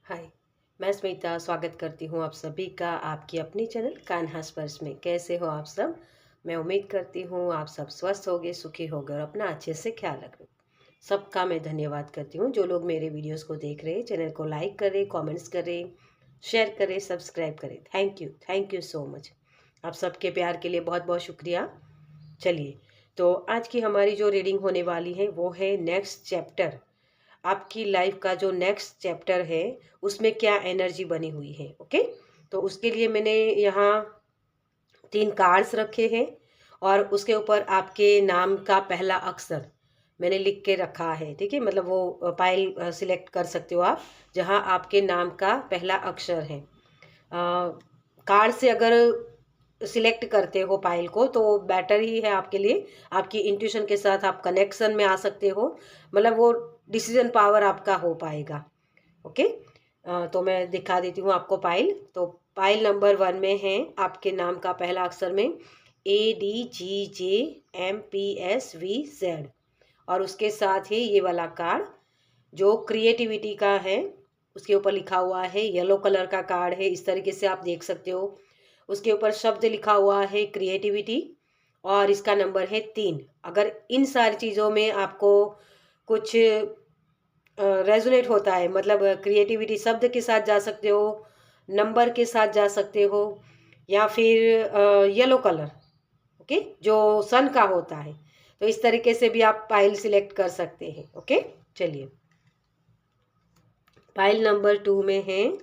हाय, मैं स्मिता स्वागत करती हूँ आप सभी का आपकी अपनी चैनल कान्हा स्पर्श में। कैसे हो आप सब? मैं उम्मीद करती हूँ आप सब स्वस्थ होगे, सुखी होगे और अपना अच्छे से ख्याल रखें। सबका मैं धन्यवाद करती हूँ जो लोग मेरे वीडियोस को देख रहे हैं। चैनल को लाइक करें, कमेंट्स करें, शेयर करें, सब्सक्राइब करें। Thank you so much. आप सबके प्यार के लिए बहुत बहुत शुक्रिया। चलिए, तो आज की हमारी जो रीडिंग होने वाली है वो है नेक्स्ट चैप्टर। आपकी लाइफ का जो नेक्स्ट चैप्टर है उसमें क्या एनर्जी बनी हुई है। ओके, तो उसके लिए मैंने यहाँ 3 कार्ड्स रखे हैं और उसके ऊपर आपके नाम का पहला अक्षर मैंने लिख के रखा है। ठीक है, मतलब वो पाइल सिलेक्ट कर सकते हो आप जहाँ आपके नाम का पहला अक्षर है। कार्ड से अगर सिलेक्ट करते हो पाइल को तो बेटर ही है आपके लिए। आपकी इंट्यूशन के साथ आप कनेक्शन में आ सकते हो, मतलब वो डिसीजन पावर आपका हो पाएगा। ओके, तो मैं दिखा देती हूँ आपको पाइल। तो पाइल नंबर 1 में है आपके नाम का पहला अक्षर में ADGJMPSVZ और उसके साथ ही ये वाला कार्ड जो क्रिएटिविटी का है उसके ऊपर लिखा हुआ है। येलो कलर का कार्ड है, इस तरीके से आप देख सकते हो। उसके ऊपर शब्द लिखा हुआ है क्रिएटिविटी और इसका नंबर है 3। अगर इन सारी चीज़ों में आपको कुछ रेजोनेट होता है, मतलब क्रिएटिविटी शब्द के साथ जा सकते हो, नंबर के साथ जा सकते हो, या फिर येलो कलर, ओके, जो सन का होता है, तो इस तरीके से भी आप फाइल सिलेक्ट कर सकते हैं। ओके, चलिए, फाइल नंबर 2 में है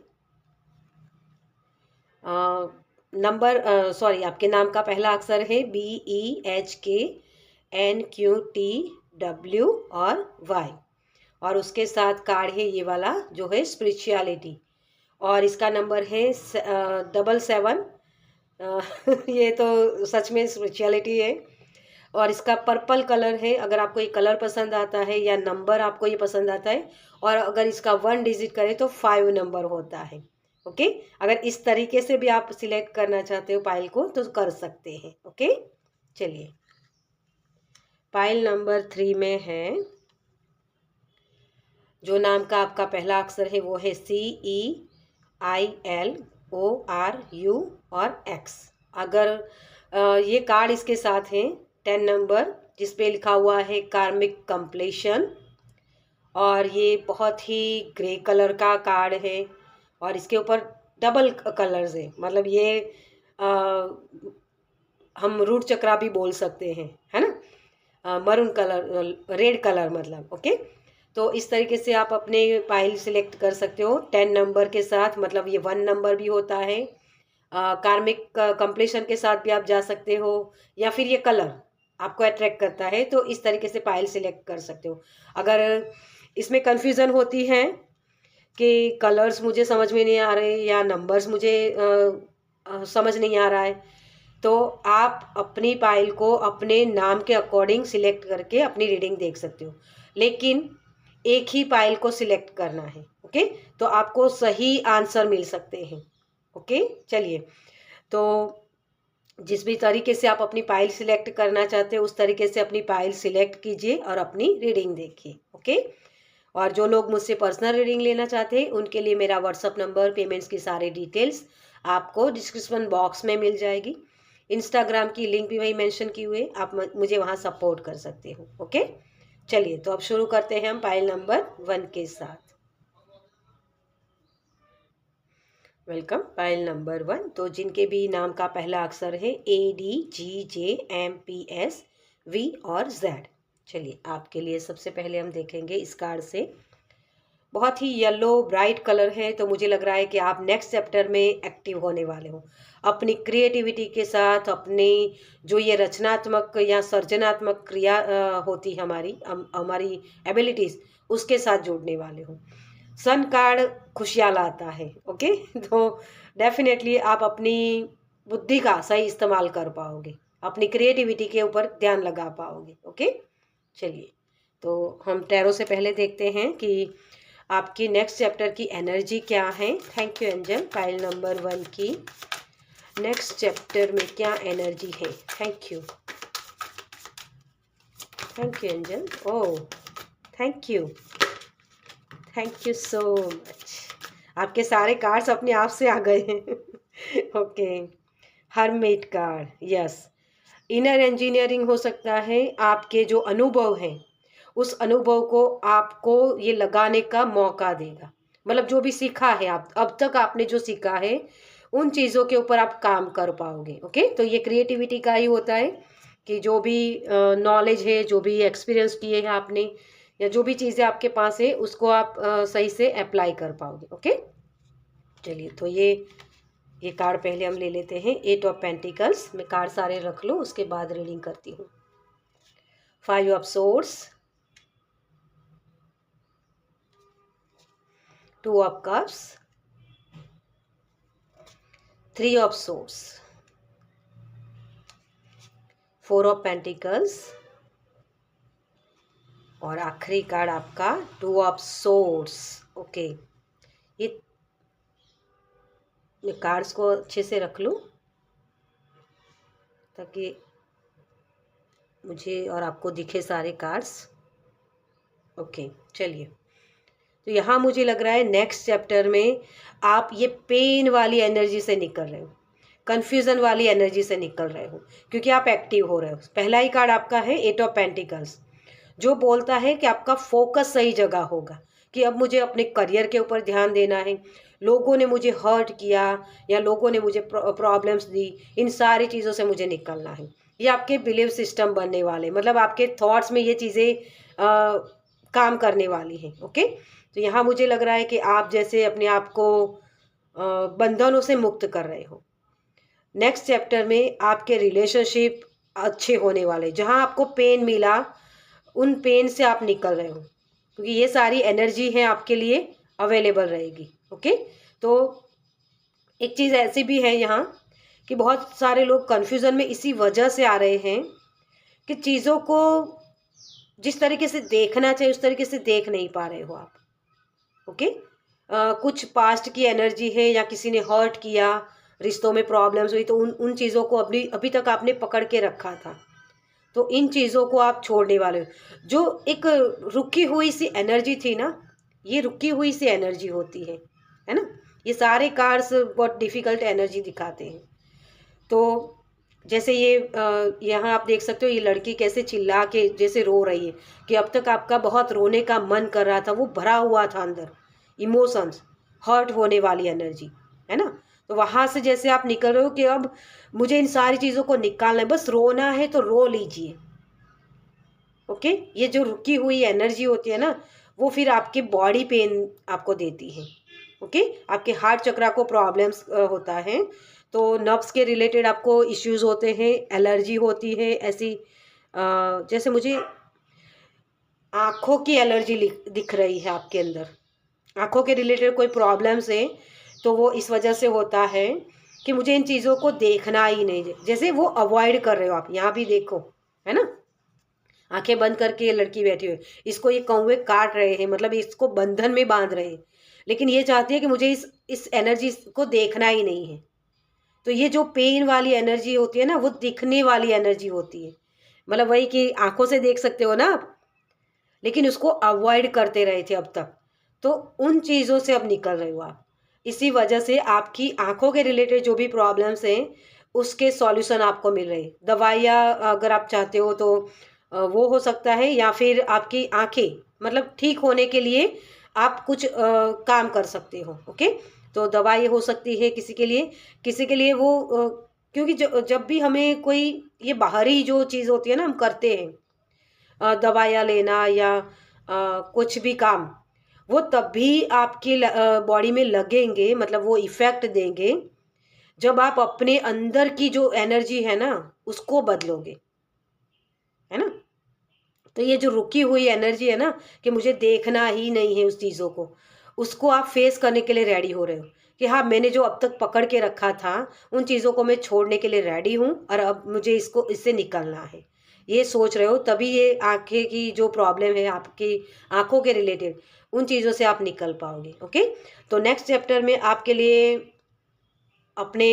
नंबर सॉरी आपके नाम का पहला अक्षर है BEHKNQTW और Y और उसके साथ कार्ड है ये वाला जो है स्पिरिचुअलिटी और इसका नंबर है 77। ये तो सच में स्पिरिचुअलिटी है और इसका पर्पल कलर है। अगर आपको ये कलर पसंद आता है या नंबर आपको ये पसंद आता है, और अगर इसका 1 डिजिट करें तो 5 नंबर होता है। ओके, अगर इस तरीके से भी आप सिलेक्ट करना चाहते हो पाइल को तो कर सकते हैं। ओके, चलिए, पाइल नंबर 3 में है जो नाम का आपका पहला अक्षर है वो है CEILORU और X। अगर ये कार्ड इसके साथ हैं 10 नंबर जिसपे लिखा हुआ है कार्मिक कंप्लीशन और ये बहुत ही ग्रे कलर का कार्ड है और इसके ऊपर डबल कलर्स है, मतलब ये आ, हम रूट चक्रा भी बोल सकते हैं, है ना, मरून कलर, रेड कलर मतलब। ओके, तो इस तरीके से आप अपने फाइल सिलेक्ट कर सकते हो 10 नंबर के साथ, मतलब ये 1 नंबर भी होता है। कार्मिक कंप्लीशन के साथ भी आप जा सकते हो या फिर ये कलर आपको अट्रैक्ट करता है तो इस तरीके से फाइल सिलेक्ट कर सकते हो। अगर इसमें कंफ्यूजन होती है कि कलर्स मुझे समझ में नहीं आ रहे या नंबर्स मुझे समझ नहीं आ रहा है, तो आप अपनी फाइल को अपने नाम के अकॉर्डिंग सिलेक्ट करके अपनी रीडिंग देख सकते हो, लेकिन एक ही फाइल को सिलेक्ट करना है। ओके, तो आपको सही आंसर मिल सकते हैं। ओके, चलिए, तो जिस भी तरीके से आप अपनी फाइल सिलेक्ट करना चाहते हो उस तरीके से अपनी फाइल सिलेक्ट कीजिए और अपनी रीडिंग देखिए। ओके, और जो लोग मुझसे पर्सनल रीडिंग लेना चाहते हैं उनके लिए मेरा व्हाट्सअप नंबर, पेमेंट्स की सारी डिटेल्स आपको डिस्क्रिप्शन बॉक्स में मिल जाएगी। इंस्टाग्राम की लिंक भी वही मेंशन की हुई है, आप मुझे वहाँ सपोर्ट कर सकते हो। ओके, चलिए, तो अब शुरू करते हैं हम फाइल नंबर 1 के साथ। Welcome, file number 1। तो जिनके भी नाम का पहला अक्षर है ADGJMPSV और Z, चलिए आपके लिए सबसे पहले हम देखेंगे इस कार्ड से। बहुत ही येलो ब्राइट कलर है, तो मुझे लग रहा है कि आप नेक्स्ट चैप्टर में एक्टिव होने वाले हो अपनी क्रिएटिविटी के साथ। अपनी जो ये रचनात्मक या सृजनात्मक क्रिया होती है हमारी एबिलिटीज़, उसके साथ जुड़ने वाले हो। सन कार्ड खुशियाँ लाता है। ओके, तो डेफिनेटली आप अपनी बुद्धि का सही इस्तेमाल कर पाओगे, अपनी क्रिएटिविटी के ऊपर ध्यान लगा पाओगे। ओके, चलिए, तो हम टैरो से पहले देखते हैं कि आपकी नेक्स्ट चैप्टर की एनर्जी क्या है। Thank you angel. File number 1 की नेक्स्ट चैप्टर में क्या एनर्जी है? Thank you angel. Oh, thank you so much. आपके सारे कार्ड्स अपने आप से आ गए हैं। Okay, hermit card, yes. Inner engineering हो सकता है, आपके जो अनुभव हैं उस अनुभव को आपको ये लगाने का मौका देगा। मतलब जो भी सीखा है, आप अब तक आपने जो सीखा है उन चीज़ों के ऊपर आप काम कर पाओगे। ओके, तो ये क्रिएटिविटी का ही होता है कि जो भी नॉलेज है, जो भी एक्सपीरियंस किए हैं आपने, या जो भी चीज़ें आपके पास है उसको आप सही से अप्लाई कर पाओगे। ओके, चलिए, तो ये कार्ड पहले हम ले लेते हैं। 8 ऑफ पेंटिकल्स, मैं कार्ड सारे रख लूँ, उसके बाद रीडिंग करती हूँ। 5 of swords, 2 of cups, 3 of swords, 4 of pentacles, और आखिरी कार्ड आपका 2 ऑफ सोर्ड्स। ओके, ये मैं कार्ड्स को अच्छे से रख लूँ ताकि मुझे और आपको दिखे सारे कार्ड्स। ओके, चलिए, तो यहाँ मुझे लग रहा है नेक्स्ट चैप्टर में आप ये पेन वाली एनर्जी से निकल रहे हो, कन्फ्यूज़न वाली एनर्जी से निकल रहे हो, क्योंकि आप एक्टिव हो रहे हो। पहला ही कार्ड आपका है 8 ऑफ पेंटिकल्स, जो बोलता है कि आपका फोकस सही जगह होगा, कि अब मुझे अपने करियर के ऊपर ध्यान देना है। लोगों ने मुझे हर्ट किया या लोगों ने मुझे प्रॉब्लम्स दी, इन सारी चीज़ों से मुझे निकलना है। ये आपके बिलीव सिस्टम बनने वाले, मतलब आपके थॉट्स में ये चीज़ें काम करने वाली हैं। ओके, तो यहाँ मुझे लग रहा है कि आप जैसे अपने आप को बंधनों से मुक्त कर रहे हो। नेक्स्ट चैप्टर में आपके रिलेशनशिप अच्छे होने वाले, जहाँ आपको पेन मिला उन पेन से आप निकल रहे हो, क्योंकि ये सारी एनर्जी है आपके लिए अवेलेबल रहेगी। ओके, तो एक चीज़ ऐसी भी है यहाँ कि बहुत सारे लोग कन्फ्यूज़न में इसी वजह से आ रहे हैं कि चीज़ों को जिस तरीके से देखना चाहिए उस तरीके से देख नहीं पा रहे हो आप। ओके, कुछ पास्ट की एनर्जी है या किसी ने हर्ट किया, रिश्तों में प्रॉब्लम्स हुई, तो उन चीज़ों को अभी तक आपने पकड़ के रखा था, तो इन चीज़ों को आप छोड़ने वाले हो। जो एक रुकी हुई सी एनर्जी थी ना, ये रुकी हुई सी एनर्जी होती है ना। ये सारे कार्ड्स बहुत डिफ़िकल्ट एनर्जी दिखाते हैं। तो जैसे यहाँ आप देख सकते हो, ये लड़की कैसे चिल्ला के जैसे रो रही है कि अब तक आपका बहुत रोने का मन कर रहा था, वो भरा हुआ था अंदर, इमोशंस, हर्ट होने वाली एनर्जी, है ना। तो वहाँ से जैसे आप निकल रहे हो कि अब मुझे इन सारी चीज़ों को निकालना है, बस रोना है तो रो लीजिए। ओके, ये जो रुकी हुई एनर्जी होती है ना, वो फिर आपके बॉडी पेन आपको देती है। ओके, आपके हार्ट चक्रा को प्रॉब्लम्स होता है, तो नर्व्स के रिलेटेड आपको इश्यूज होते हैं, एलर्जी होती है ऐसी, जैसे मुझे आँखों की एलर्जी दिख रही है आपके अंदर, आँखों के रिलेटेड कोई प्रॉब्लम्स है, तो वो इस वजह से होता है कि मुझे इन चीज़ों को देखना ही नहीं, जैसे वो अवॉइड कर रहे हो आप। यहाँ भी देखो, है ना, आंखें बंद करके लड़की बैठी हुई, इसको ये कौवे काट रहे हैं, मतलब इसको बंधन में बांध रहे हैं, लेकिन ये चाहती है कि मुझे इस एनर्जी को देखना ही नहीं है। तो ये जो पेन वाली एनर्जी होती है ना, वो दिखने वाली एनर्जी होती है, मतलब वही कि आंखों से देख सकते हो ना आप, लेकिन उसको अवॉइड करते रहे थे अब तक, तो उन चीज़ों से अब निकल रहे हो आप। इसी वजह से आपकी आंखों के रिलेटेड जो भी प्रॉब्लम्स हैं उसके सॉल्यूशन आपको मिल रहे। दवाइयाँ अगर आप चाहते हो तो वो हो सकता है, या फिर आपकी आंखें मतलब ठीक होने के लिए आप कुछ काम कर सकते हो। ओके, तो दवाई हो सकती है किसी के लिए वो क्योंकि जब भी हमें कोई ये बाहरी जो चीज़ होती है ना, हम करते हैं दवाइयाँ लेना या कुछ भी काम, वो तब भी आपके बॉडी में लगेंगे, मतलब वो इफ़ेक्ट देंगे जब आप अपने अंदर की जो एनर्जी है ना उसको बदलोगे, है ना। तो ये जो रुकी हुई एनर्जी है ना कि मुझे देखना ही नहीं है उस चीज़ों को, उसको आप फेस करने के लिए रेडी हो रहे हो कि हाँ, मैंने जो अब तक पकड़ के रखा था उन चीज़ों को मैं छोड़ने के लिए रेडी हूँ, और अब मुझे इससे निकलना है, ये सोच रहे हो। तभी ये आंखें की जो प्रॉब्लम है आपकी आंखों के रिलेटेड, उन चीज़ों से आप निकल पाओगे। ओके, तो नेक्स्ट चैप्टर में आपके लिए अपने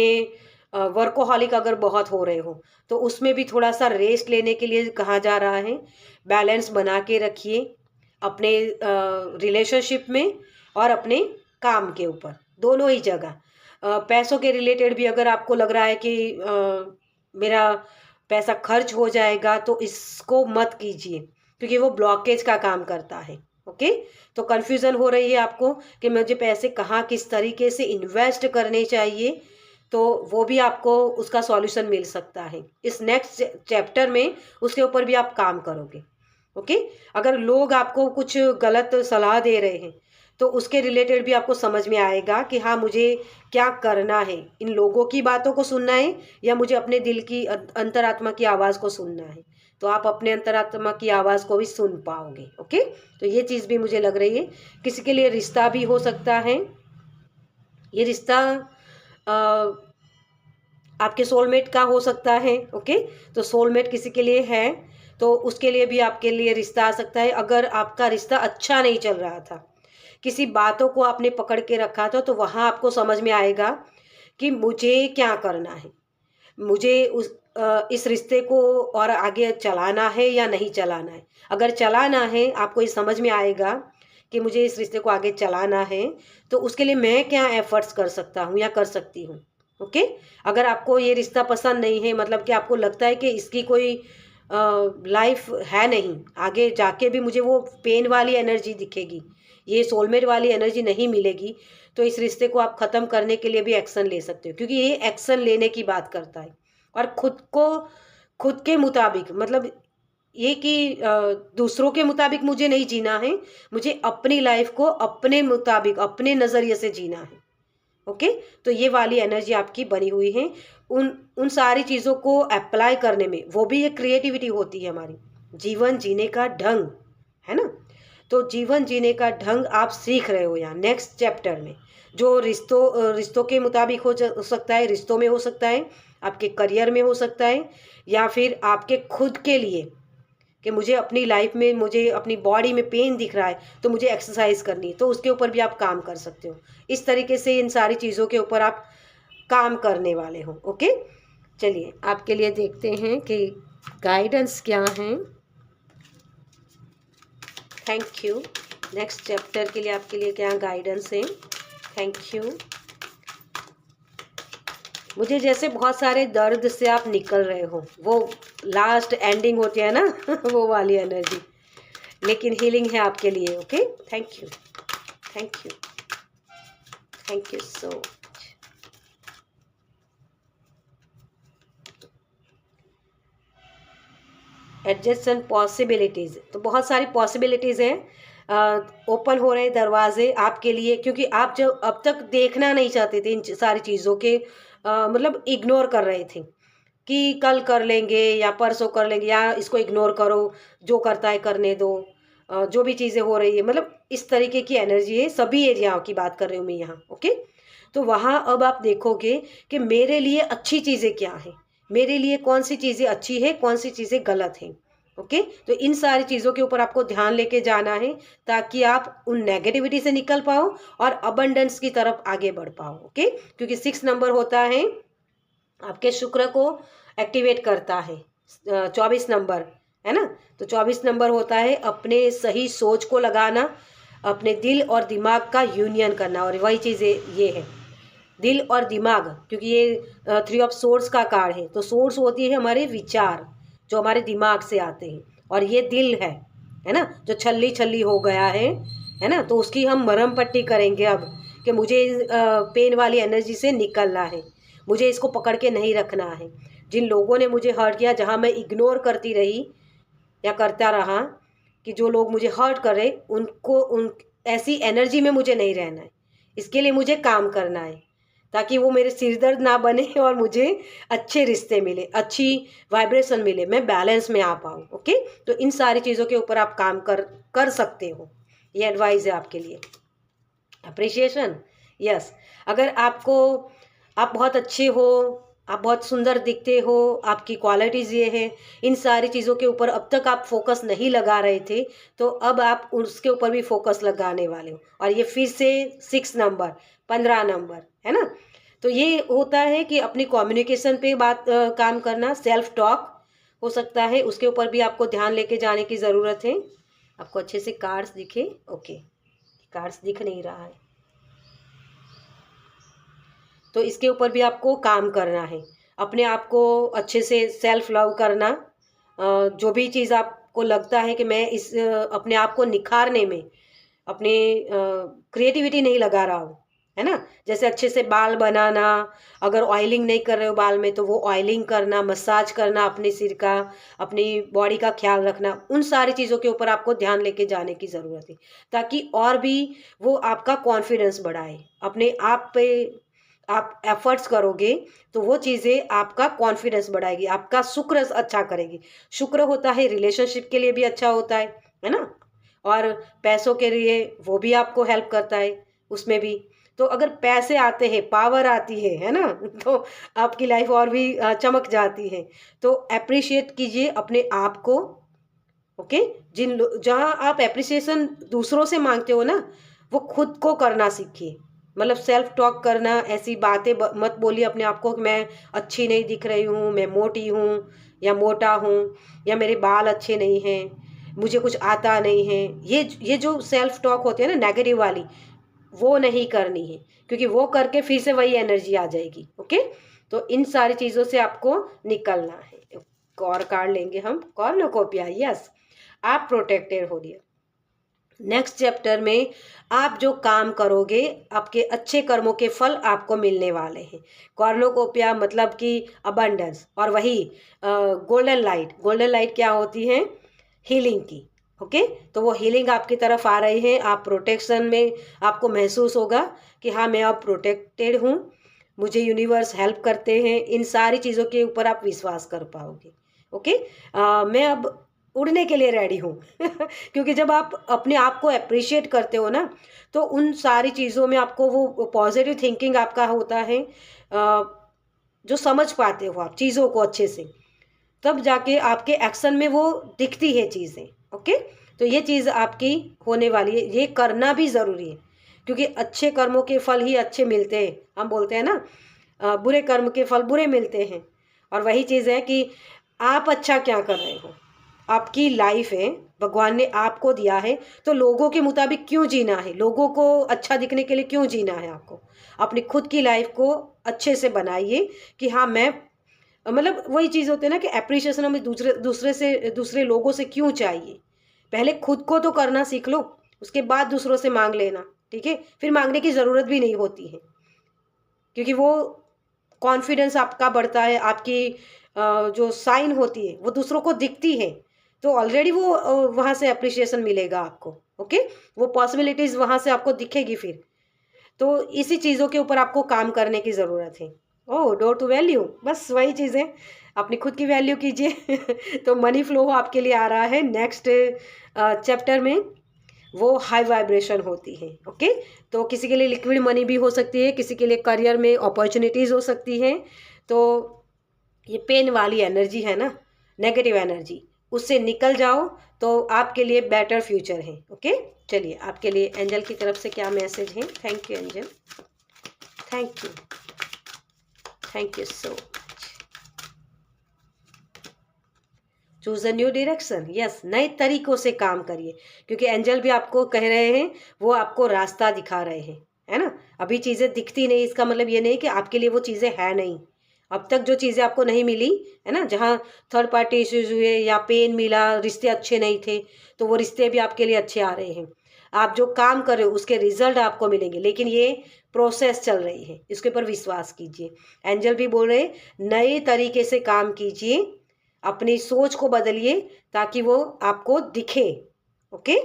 वर्कोहॉलिक अगर बहुत हो रहे हो तो उसमें भी थोड़ा सा रेस्ट लेने के लिए कहा जा रहा है। बैलेंस बना के रखिए अपने रिलेशनशिप में और अपने काम के ऊपर, दोनों ही जगह। पैसों के रिलेटेड भी अगर आपको लग रहा है कि मेरा पैसा खर्च हो जाएगा, तो इसको मत कीजिए, क्योंकि वो ब्लॉकेज का काम करता है। ओके, तो कन्फ्यूज़न हो रही है आपको कि मुझे पैसे कहाँ किस तरीके से इन्वेस्ट करने चाहिए, तो वो भी आपको उसका सॉल्यूशन मिल सकता है इस नेक्स्ट चैप्टर में, उसके ऊपर भी आप काम करोगे। ओके, अगर लोग आपको कुछ गलत सलाह दे रहे हैं, तो उसके रिलेटेड भी आपको समझ में आएगा कि हाँ, मुझे क्या करना है, इन लोगों की बातों को सुनना है या मुझे अपने दिल की अंतरात्मा की आवाज़ को सुनना है। तो आप अपने अंतरात्मा की आवाज़ को भी सुन पाओगे। ओके, तो ये चीज़ भी मुझे लग रही है। किसी के लिए रिश्ता भी हो सकता है, ये रिश्ता आपके सोलमेट का हो सकता है। ओके, तो सोलमेट किसी के लिए है, तो उसके लिए भी आपके लिए रिश्ता आ सकता है। अगर आपका रिश्ता अच्छा नहीं चल रहा था, किसी बातों को आपने पकड़ के रखा था, तो वहाँ आपको समझ में आएगा कि मुझे क्या करना है, मुझे इस रिश्ते को और आगे चलाना है या नहीं चलाना है। अगर चलाना है, आपको ये समझ में आएगा कि मुझे इस रिश्ते को आगे चलाना है, तो उसके लिए मैं क्या एफर्ट्स कर सकता हूँ या कर सकती हूँ। ओके, अगर आपको ये रिश्ता पसंद नहीं है, मतलब कि आपको लगता है कि इसकी कोई लाइफ है नहीं, आगे जाके भी मुझे वो पेन वाली एनर्जी दिखेगी, ये सोलमेट वाली एनर्जी नहीं मिलेगी, तो इस रिश्ते को आप ख़त्म करने के लिए भी एक्शन ले सकते हो, क्योंकि ये एक्शन लेने की बात करता है। और खुद के मुताबिक, मतलब ये कि दूसरों के मुताबिक मुझे नहीं जीना है, मुझे अपनी लाइफ को अपने मुताबिक, अपने नज़रिए से जीना है। ओके, तो ये वाली एनर्जी आपकी बनी हुई है। उन उन सारी चीज़ों को अप्लाई करने में, वो भी एक क्रिएटिविटी होती है हमारी, जीवन जीने का ढंग, है ना। तो जीवन जीने का ढंग आप सीख रहे हो यहाँ नेक्स्ट चैप्टर में, जो रिश्तों के मुताबिक हो सकता है, रिश्तों में हो सकता है, आपके करियर में हो सकता है, या फिर आपके खुद के लिए, कि मुझे अपनी लाइफ में, मुझे अपनी बॉडी में पेन दिख रहा है, तो मुझे एक्सरसाइज करनी है, तो उसके ऊपर भी आप काम कर सकते हो। इस तरीके से इन सारी चीज़ों के ऊपर आप काम करने वाले हो। ओके, चलिए आपके लिए देखते हैं कि गाइडेंस क्या है। Thank you. नेक्स्ट चैप्टर के लिए आपके लिए क्या गाइडेंस है। Thank you. मुझे जैसे बहुत सारे दर्द से आप निकल रहे हो, वो लास्ट एंडिंग होती है ना वो वाली एनर्जी, लेकिन हीलिंग है आपके लिए। Okay, thank you, thank you, thank you so much. Adjacent possibilities, तो बहुत सारी पॉसिबिलिटीज़ हैं, ओपन हो रहे दरवाजे आपके लिए, क्योंकि आप जब अब तक देखना नहीं चाहते थे इन सारी चीज़ों के, मतलब इग्नोर कर रहे थे कि कल कर लेंगे या परसों कर लेंगे, या इसको इग्नोर करो, जो करता है करने दो, जो भी चीज़ें हो रही है, मतलब इस तरीके की एनर्जी है। सभी एरिया की बात कर रही हूँ मैं यहाँ। ओके, तो वहाँ अब आप देखोगे कि मेरे लिए अच्छी चीज़ें क्या हैं, मेरे लिए कौन सी चीज़ें अच्छी है, कौन सी चीज़ें गलत हैं। ओके, तो इन सारी चीज़ों के ऊपर आपको ध्यान लेके जाना है, ताकि आप उन नेगेटिविटी से निकल पाओ और अबंडेंस की तरफ आगे बढ़ पाओ। ओके, क्योंकि 6 नंबर होता है आपके शुक्र को एक्टिवेट करता है, 24 नंबर है ना। तो 24 नंबर होता है अपने सही सोच को लगाना, अपने दिल और दिमाग का यूनियन करना, और वही चीज़ ये है, दिल और दिमाग, क्योंकि ये 3 ऑफ सोर्स का कार्ड है। तो सोर्स होती है हमारे विचार, जो हमारे दिमाग से आते हैं, और ये दिल है ना, जो छल्ली छल्ली हो गया है ना। तो उसकी हम मरहम पट्टी करेंगे अब, कि मुझे पेन वाली एनर्जी से निकलना है, मुझे इसको पकड़ के नहीं रखना है। जिन लोगों ने मुझे हर्ट किया, जहाँ मैं इग्नोर करती रही या करता रहा, कि जो लोग मुझे हर्ट कर रहे, उनको उन ऐसी एनर्जी में मुझे नहीं रहना है। इसके लिए मुझे काम करना है, ताकि वो मेरे सिर दर्द ना बने और मुझे अच्छे रिश्ते मिले, अच्छी वाइब्रेशन मिले, मैं बैलेंस में आ पाऊँ। ओके, तो इन सारी चीज़ों के ऊपर आप काम कर सकते हो। ये एडवाइस है आपके लिए। Appreciation, yes. अगर आप बहुत अच्छे हो, आप बहुत सुंदर दिखते हो, आपकी क्वालिटीज़ ये है, इन सारी चीज़ों के ऊपर अब तक आप फोकस नहीं लगा रहे थे, तो अब आप उसके ऊपर भी फोकस लगाने वाले हो। और ये फिर से 6 नंबर, 15 नंबर, है ना। तो ये होता है कि अपनी कम्युनिकेशन पे काम करना, सेल्फ टॉक हो सकता है, उसके ऊपर भी आपको ध्यान लेके जाने की ज़रूरत है। आपको अच्छे से कार्ड्स दिखे? ओके, कार्ड्स दिख नहीं रहा है। तो इसके ऊपर भी आपको काम करना है। अपने आप को अच्छे से सेल्फ लव करना, जो भी चीज़ आपको लगता है कि मैं इस अपने आप को निखारने में अपनी क्रिएटिविटी नहीं लगा रहा हूँ, है ना। जैसे अच्छे से बाल बनाना, अगर ऑयलिंग नहीं कर रहे हो बाल में तो वो ऑयलिंग करना, मसाज करना अपने सिर का, अपनी बॉडी का ख्याल रखना, उन सारी चीज़ों के ऊपर आपको ध्यान लेके जाने की ज़रूरत है, ताकि और भी वो आपका कॉन्फिडेंस बढ़ाए। अपने आप पे आप एफर्ट्स करोगे तो वो चीज़ें आपका कॉन्फिडेंस बढ़ाएगी, आपका शुक्र अच्छा करेगी। शुक्र होता है रिलेशनशिप के लिए भी अच्छा होता है ना। और पैसों के लिए वो भी आपको हेल्प करता है उसमें भी। तो अगर पैसे आते हैं, पावर आती है ना, तो आपकी लाइफ और भी चमक जाती है। तो एप्रिशिएट कीजिए अपने आप को। ओके, जहाँ आप एप्रिसिएशन दूसरों से मांगते हो ना, वो खुद को करना सीखिए। मतलब सेल्फ टॉक करना, ऐसी बातें मत बोलिए अपने आप को कि मैं अच्छी नहीं दिख रही हूँ, मैं मोटी हूँ या मोटा हूँ, या मेरे बाल अच्छे नहीं हैं, मुझे कुछ आता नहीं है। ये जो सेल्फ टॉक होती है ना नेगेटिव वाली, वो नहीं करनी है, क्योंकि वो करके फिर से वही एनर्जी आ जाएगी। ओके, तो इन सारी चीज़ों से आपको निकलना है। और कार्ड लेंगे हम, कॉर्नुकोपिया। यस, आप प्रोटेक्टेड हो रही है। नेक्स्ट चैप्टर में आप जो काम करोगे, आपके अच्छे कर्मों के फल आपको मिलने वाले हैं। कॉर्नुकोपिया मतलब कि अबंडेंस, और वही गोल्डन लाइट। गोल्डन लाइट क्या होती है? हीलिंग की। ओके, तो वो हीलिंग आपकी तरफ आ रही है। आप प्रोटेक्शन में आपको महसूस होगा कि हाँ, मैं अब प्रोटेक्टेड हूँ, मुझे यूनिवर्स हेल्प करते हैं। इन सारी चीज़ों के ऊपर आप विश्वास कर पाओगे। ओके, मैं अब उड़ने के लिए रेडी हूँ क्योंकि जब आप अपने आप को अप्रिशिएट करते हो ना, तो उन सारी चीज़ों में आपको वो पॉजिटिव थिंकिंग आपका होता है, जो समझ पाते हो आप चीज़ों को अच्छे से, तब जाके आपके एक्शन में वो दिखती है चीज़ें। ओके, तो ये चीज़ आपकी होने वाली है, ये करना भी ज़रूरी है, क्योंकि अच्छे कर्मों के फल ही अच्छे मिलते हैं। हम बोलते हैं ना, बुरे कर्म के फल बुरे मिलते हैं। और वही चीज़ है कि आप अच्छा क्या कर रहे हो, आपकी लाइफ है, भगवान ने आपको दिया है, तो लोगों के मुताबिक क्यों जीना है, लोगों को अच्छा दिखने के लिए क्यों जीना है आपको। अपनी खुद की लाइफ को अच्छे से बनाइए कि हाँ, मैं मतलब वही चीज़ होती है ना कि एप्रिशिएशन हमें दूसरे लोगों से क्यों चाहिए। पहले खुद को तो करना सीख लो, उसके बाद दूसरों से मांग लेना। ठीक है, फिर मांगने की ज़रूरत भी नहीं होती है, क्योंकि वो कॉन्फिडेंस आपका बढ़ता है, आपकी जो साइन होती है वो दूसरों को दिखती है, तो ऑलरेडी वो वहाँ से अप्रिशिएशन मिलेगा आपको। ओके, वो पॉसिबिलिटीज़ वहाँ से आपको दिखेगी फिर। तो इसी चीज़ों के ऊपर आपको काम करने की ज़रूरत है। ओह, डोर टू वैल्यू, बस वही चीज़ें, अपनी खुद की वैल्यू कीजिए तो मनी फ्लो आपके लिए आ रहा है नेक्स्ट चैप्टर में। वो हाई वाइब्रेशन होती है। ओके, तो किसी के लिए लिक्विड मनी भी हो सकती है, किसी के लिए करियर में अपॉर्चुनिटीज़ हो सकती हैं। तो ये पेन वाली एनर्जी है ना, नेगेटिव एनर्जी, उससे निकल जाओ तो आपके लिए बेटर फ्यूचर है। ओके, चलिए आपके लिए एंजल की तरफ से क्या मैसेज है। Thank you angel, thank you, thank you so much. Choose a new direction. Yes, नए तरीकों से काम करिए, क्योंकि एंजल भी आपको कह रहे हैं, वो आपको रास्ता दिखा रहे हैं, है ना। अभी चीज़ें दिखती नहीं, इसका मतलब ये नहीं कि आपके लिए वो चीज़ें है नहीं। अब तक जो चीज़ें आपको नहीं मिली है ना, जहाँ थर्ड पार्टी इश्यूज हुए या पेन मिला, रिश्ते अच्छे नहीं थे, तो वो रिश्ते भी आपके लिए अच्छे आ रहे हैं। आप जो काम कर रहे हो उसके रिजल्ट आपको मिलेंगे, लेकिन ये प्रोसेस चल रही है, इसके ऊपर विश्वास कीजिए। एंजल भी बोल रहे नए तरीके से काम कीजिए, अपनी सोच को बदलिए ताकि वो आपको दिखे। ओके,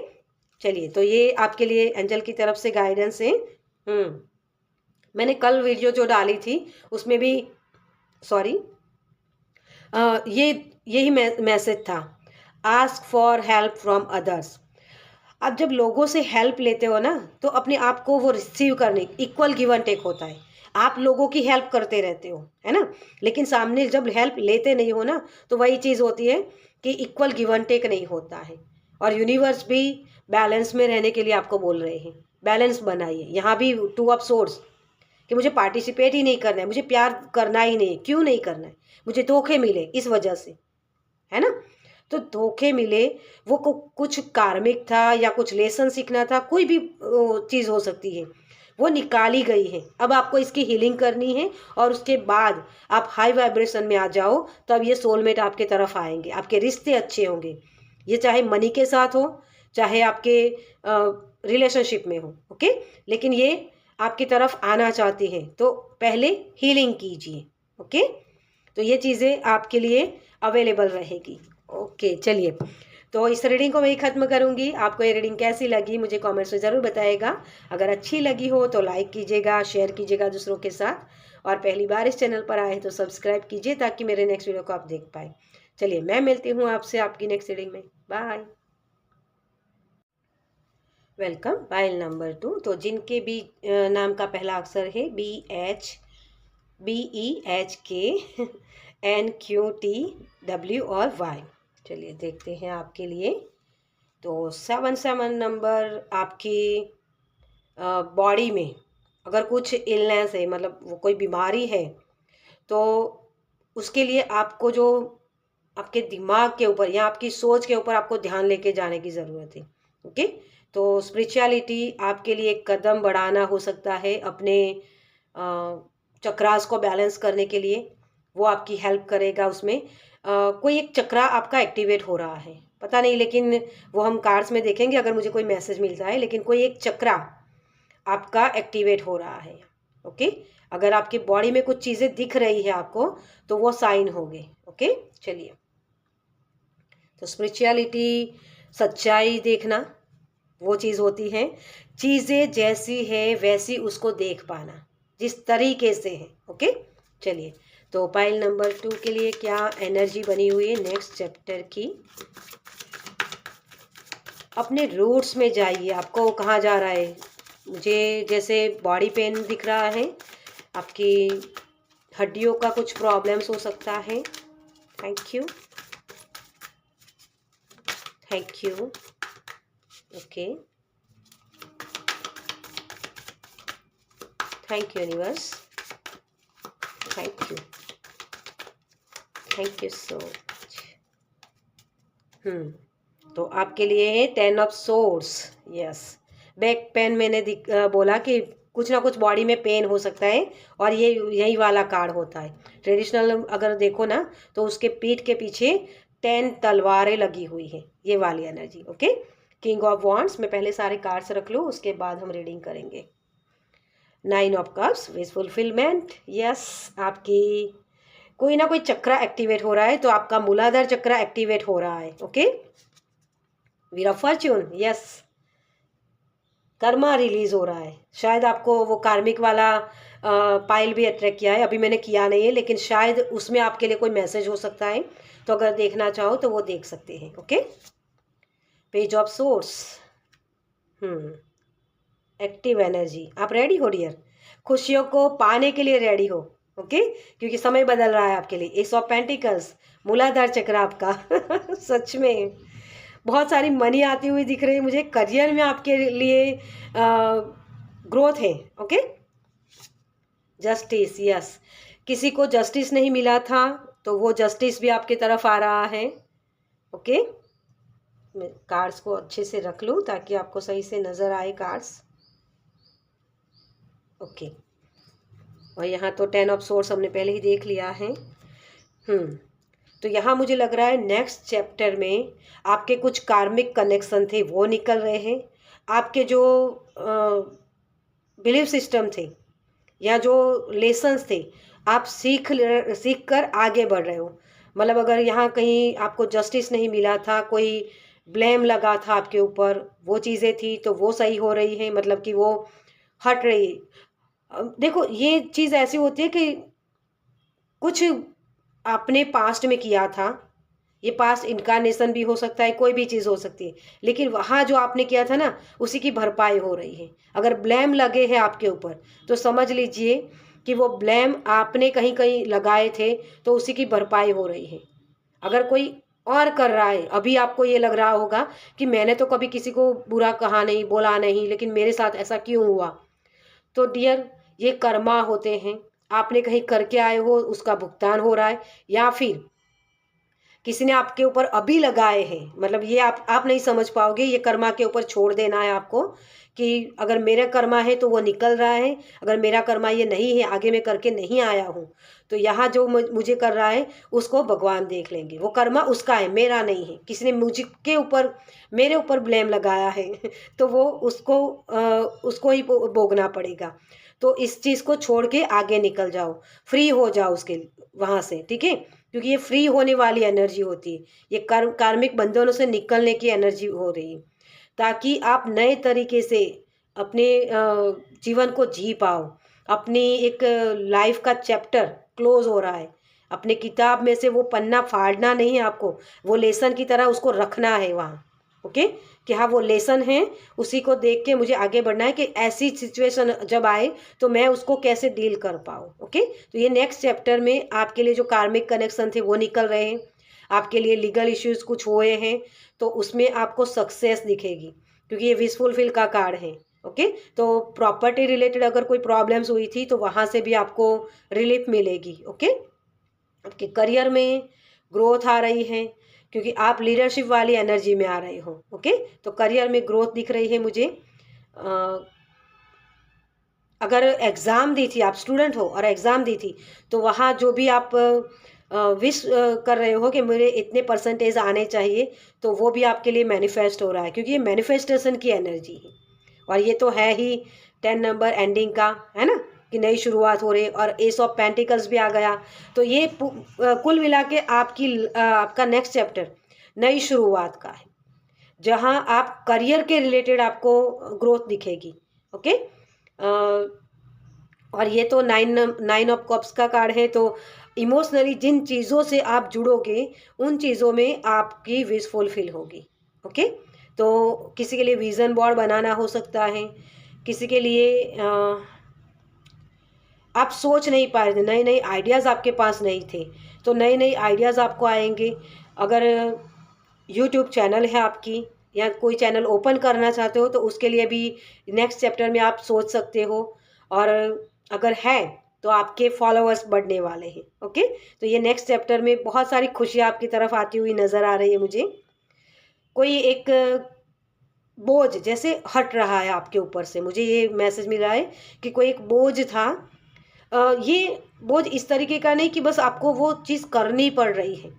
चलिए, तो ये आपके लिए एंजल की तरफ से गाइडेंस है। मैंने कल वीडियो जो डाली थी उसमें भी, सॉरी, ये यही मैसेज था, ask for help from others. आप जब लोगों से हेल्प लेते हो ना, तो अपने आप को वो रिसीव करने, इक्वल गिव एंड टेक होता है। आप लोगों की हेल्प करते रहते हो, है ना, लेकिन सामने जब हेल्प लेते नहीं हो ना, तो वही चीज़ होती है कि इक्वल गिव एंड टेक नहीं होता है। और यूनिवर्स भी बैलेंस में रहने के लिए आपको बोल रहे हैं, बैलेंस बनाइए। यहाँ भी टू ऑफ सोर्स, कि मुझे पार्टिसिपेट ही नहीं करना है, मुझे प्यार करना ही नहीं है, क्यों नहीं करना है, मुझे धोखे मिले इस वजह से, है ना। तो धोखे मिले, वो कुछ कार्मिक था या कुछ लेसन सीखना था, कोई भी चीज़ हो सकती है। वो निकाली गई है। अब आपको इसकी हीलिंग करनी है और उसके बाद आप हाई वाइब्रेशन में आ जाओ, तब ये सोलमेट आपके तरफ आएंगे, आपके रिश्ते अच्छे होंगे। ये चाहे मनी के साथ हो, चाहे आपके रिलेशनशिप में हो, ओके। लेकिन ये आपकी तरफ आना चाहते हैं तो पहले हीलिंग कीजिए, ओके। तो ये चीज़ें आपके लिए अवेलेबल रहेगी, ओके। चलिए, तो इस रीडिंग को मैं ही ख़त्म करूँगी। आपको ये रीडिंग कैसी लगी मुझे कमेंट्स में ज़रूर बताइएगा। अगर अच्छी लगी हो तो लाइक कीजिएगा, शेयर कीजिएगा दूसरों के साथ, और पहली बार इस चैनल पर आए तो सब्सक्राइब कीजिए ताकि मेरे नेक्स्ट वीडियो को आप देख पाए। चलिए, मैं मिलती हूँ आपसे आपकी नेक्स्ट रीडिंग में। बाय। वेलकम। Pile number 2। तो जिनके भी नाम का पहला अक्षर है BHBEHKNQTW और Y। चलिए देखते हैं आपके लिए। तो 7 नंबर आपकी बॉडी में अगर कुछ इलनेस है, मतलब वो कोई बीमारी है, तो उसके लिए आपको जो आपके दिमाग के ऊपर या आपकी सोच के ऊपर आपको ध्यान लेके जाने की ज़रूरत है, ओके। तो स्पिरिचुअलिटी आपके लिए एक कदम बढ़ाना हो सकता है अपने चक्रास को बैलेंस करने के लिए, वो आपकी हेल्प करेगा उसमें। कोई एक चक्रा आपका एक्टिवेट हो रहा है, पता नहीं, लेकिन वो हम कार्ड्स में देखेंगे अगर मुझे कोई मैसेज मिलता है, लेकिन कोई एक चक्रा आपका एक्टिवेट हो रहा है, ओके। अगर आपकी बॉडी में कुछ चीज़ें दिख रही है आपको तो वो साइन हो गए, ओके। चलिए, तो स्पिरिचुअलिटी, सच्चाई देखना, वो चीज़ होती है। चीज़ें जैसी है वैसी उसको देख पाना, जिस तरीके से है, ओके। चलिए, तो पाइल नंबर 2 के लिए क्या एनर्जी बनी हुई है नेक्स्ट चैप्टर की। अपने रूट्स में जाइए। आपको कहाँ जा रहा है? मुझे जैसे बॉडी पेन दिख रहा है, आपकी हड्डियों का कुछ प्रॉब्लम्स हो सकता है। Thank you, thank you, okay. Thank you universe, thank you, thank you so much. तो आपके लिए है 10 of swords. Yes, back pain मैंने बोला कि कुछ ना कुछ बॉडी में पेन हो सकता है, और ये यही वाला कार्ड होता है। ट्रेडिशनल अगर देखो ना तो उसके पीठ के पीछे 10 तलवारें लगी हुई है, ये वाली energy, okay. King of wands. मैं पहले सारे कार्ड्स रख लूँ, उसके बाद हम रीडिंग करेंगे। 9 of cups, wish fulfilment. Yes, आपकी कोई ना कोई चक्रा एक्टिवेट हो रहा है, तो आपका मूलाधार चक्रा एक्टिवेट हो रहा है, okay. Wheel of Fortune. Yes, Karma release हो रहा है। शायद आपको वो कार्मिक वाला पाइल भी अट्रैक्ट किया है, अभी मैंने किया नहीं है, लेकिन शायद उसमें आपके लिए कोई मैसेज हो सकता है, तो अगर देखना चाहो तो वो देख सकते हैं, okay. Page of source. Active energy. आप रेडी हो डियर? खुशियों को पाने के लिए रेडी हो, ओके, क्योंकि समय बदल रहा है आपके लिए। एस ऑफ पेंटिकल्स, मूलाधार चक्र आपका सच में बहुत सारी मनी आती हुई दिख रही है मुझे। करियर में आपके लिए ग्रोथ है, ओके। जस्टिस। यस, किसी को जस्टिस नहीं मिला था तो वो जस्टिस भी आपकी तरफ आ रहा है, ओके। मैं कार्ड्स को अच्छे से रख लूँ ताकि आपको सही से नज़र आए कार्ड्स, ओके। और यहाँ तो 10 ऑफ सोर्स हमने पहले ही देख लिया है। तो यहाँ मुझे लग रहा है नेक्स्ट चैप्टर में आपके कुछ कार्मिक कनेक्शन थे वो निकल रहे हैं। आपके जो बिलीफ सिस्टम थे या जो लेसन्स थे, आप सीख कर आगे बढ़ रहे हो। मतलब अगर यहाँ कहीं आपको जस्टिस नहीं मिला था, कोई ब्लेम लगा था आपके ऊपर, वो चीज़ें थी तो वो सही हो रही है, मतलब कि वो हट रही है। देखो, ये चीज़ ऐसी होती है कि कुछ आपने पास्ट में किया था, ये पास्ट इनकारनेशन भी हो सकता है, कोई भी चीज़ हो सकती है, लेकिन वहाँ जो आपने किया था ना उसी की भरपाई हो रही है। अगर ब्लेम लगे हैं आपके ऊपर तो समझ लीजिए कि वो ब्लेम आपने कहीं कहीं लगाए थे, तो उसी की भरपाई हो रही है। अगर कोई और कर रहा है, अभी आपको ये लग रहा होगा कि मैंने तो कभी किसी को बुरा कहा नहीं, बोला नहीं, लेकिन मेरे साथ ऐसा क्यों हुआ। तो डियर, ये कर्मा होते हैं, आपने कहीं करके आए हो, उसका भुगतान हो रहा है, या फिर किसी ने आपके ऊपर अभी लगाए हैं, मतलब ये आप नहीं समझ पाओगे, ये कर्मा के ऊपर छोड़ देना है आपको कि अगर मेरा कर्मा है तो वो निकल रहा है, अगर मेरा कर्मा ये नहीं है, आगे मैं करके नहीं आया हूँ, तो यहाँ जो मुझे कर रहा है उसको भगवान देख लेंगे। वो कर्मा उसका है, मेरा नहीं है। किसी ने मुझे के ऊपर मेरे ऊपर ब्लेम लगाया है तो वो उसको ही भोगना पड़ेगा। तो इस चीज़ को छोड़ के आगे निकल जाओ, फ्री हो जाओ उसके वहाँ से, ठीक है? क्योंकि ये फ्री होने वाली एनर्जी होती है, ये कार्मिक बंधनों से निकलने की एनर्जी हो रही है, ताकि आप नए तरीके से अपने जीवन को जी पाओ। अपनी एक लाइफ का चैप्टर क्लोज हो रहा है, अपने किताब में से वो पन्ना फाड़ना नहीं है आपको, वो लेसन की तरह उसको रखना है वहाँ। ओके, कि हाँ वो लेसन है, उसी को देख के मुझे आगे बढ़ना है कि ऐसी सिचुएशन जब आए तो मैं उसको कैसे डील कर पाऊँ। ओके, तो ये नेक्स्ट चैप्टर में आपके लिए जो कार्मिक कनेक्शन थे वो निकल रहे हैं, आपके लिए लीगल इश्यूज कुछ हुए हैं तो उसमें आपको सक्सेस दिखेगी, क्योंकि ये विश फुलफिल का कार्ड है। ओके, तो प्रॉपर्टी रिलेटेड अगर कोई प्रॉब्लम्स हुई थी तो वहाँ से भी आपको रिलीफ मिलेगी। ओके, आपके करियर में ग्रोथ आ रही है, क्योंकि आप लीडरशिप वाली एनर्जी में आ रहे हो। ओके, तो करियर में ग्रोथ दिख रही है मुझे। अगर एग्ज़ाम दी थी, आप स्टूडेंट हो और एग्ज़ाम दी थी, तो वहाँ जो भी आप विश कर रहे हो कि मेरे इतने परसेंटेज आने चाहिए, तो वो भी आपके लिए मैनिफेस्ट हो रहा है, क्योंकि ये मैनिफेस्टेशन की एनर्जी है। और ये तो है ही 10 नंबर एंडिंग का, है ना, कि नई शुरुआत हो रही, और एस ऑफ पेंटिकल्स भी आ गया। तो ये कुल मिला के आपका नेक्स्ट चैप्टर नई शुरुआत का है, जहाँ आप करियर के रिलेटेड आपको ग्रोथ दिखेगी। ओके, और ये तो नाइन ऑफ कप्स का कार्ड है, तो इमोशनली जिन चीज़ों से आप जुड़ोगे उन चीज़ों में आपकी विश फुलफिल होगी। ओके, तो किसी के लिए विज़न बोर्ड बनाना हो सकता है, किसी के लिए आप सोच नहीं पा रहे थे, नए नए आइडियाज़ आपके पास नहीं थे, तो नए नए आइडियाज़ आपको आएंगे। अगर यूट्यूब चैनल है आपकी, या कोई चैनल ओपन करना चाहते हो, तो उसके लिए भी नेक्स्ट चैप्टर में आप सोच सकते हो। और अगर है तो आपके फॉलोअर्स बढ़ने वाले हैं। ओके, तो ये नेक्स्ट चैप्टर में बहुत सारी खुशियाँ आपकी तरफ आती हुई नज़र आ रही है मुझे। कोई एक बोझ जैसे हट रहा है आपके ऊपर से, मुझे ये मैसेज मिला है कि कोई एक बोझ था। ये बोझ इस तरीके का नहीं कि बस आपको वो चीज़ करनी पड़ रही है,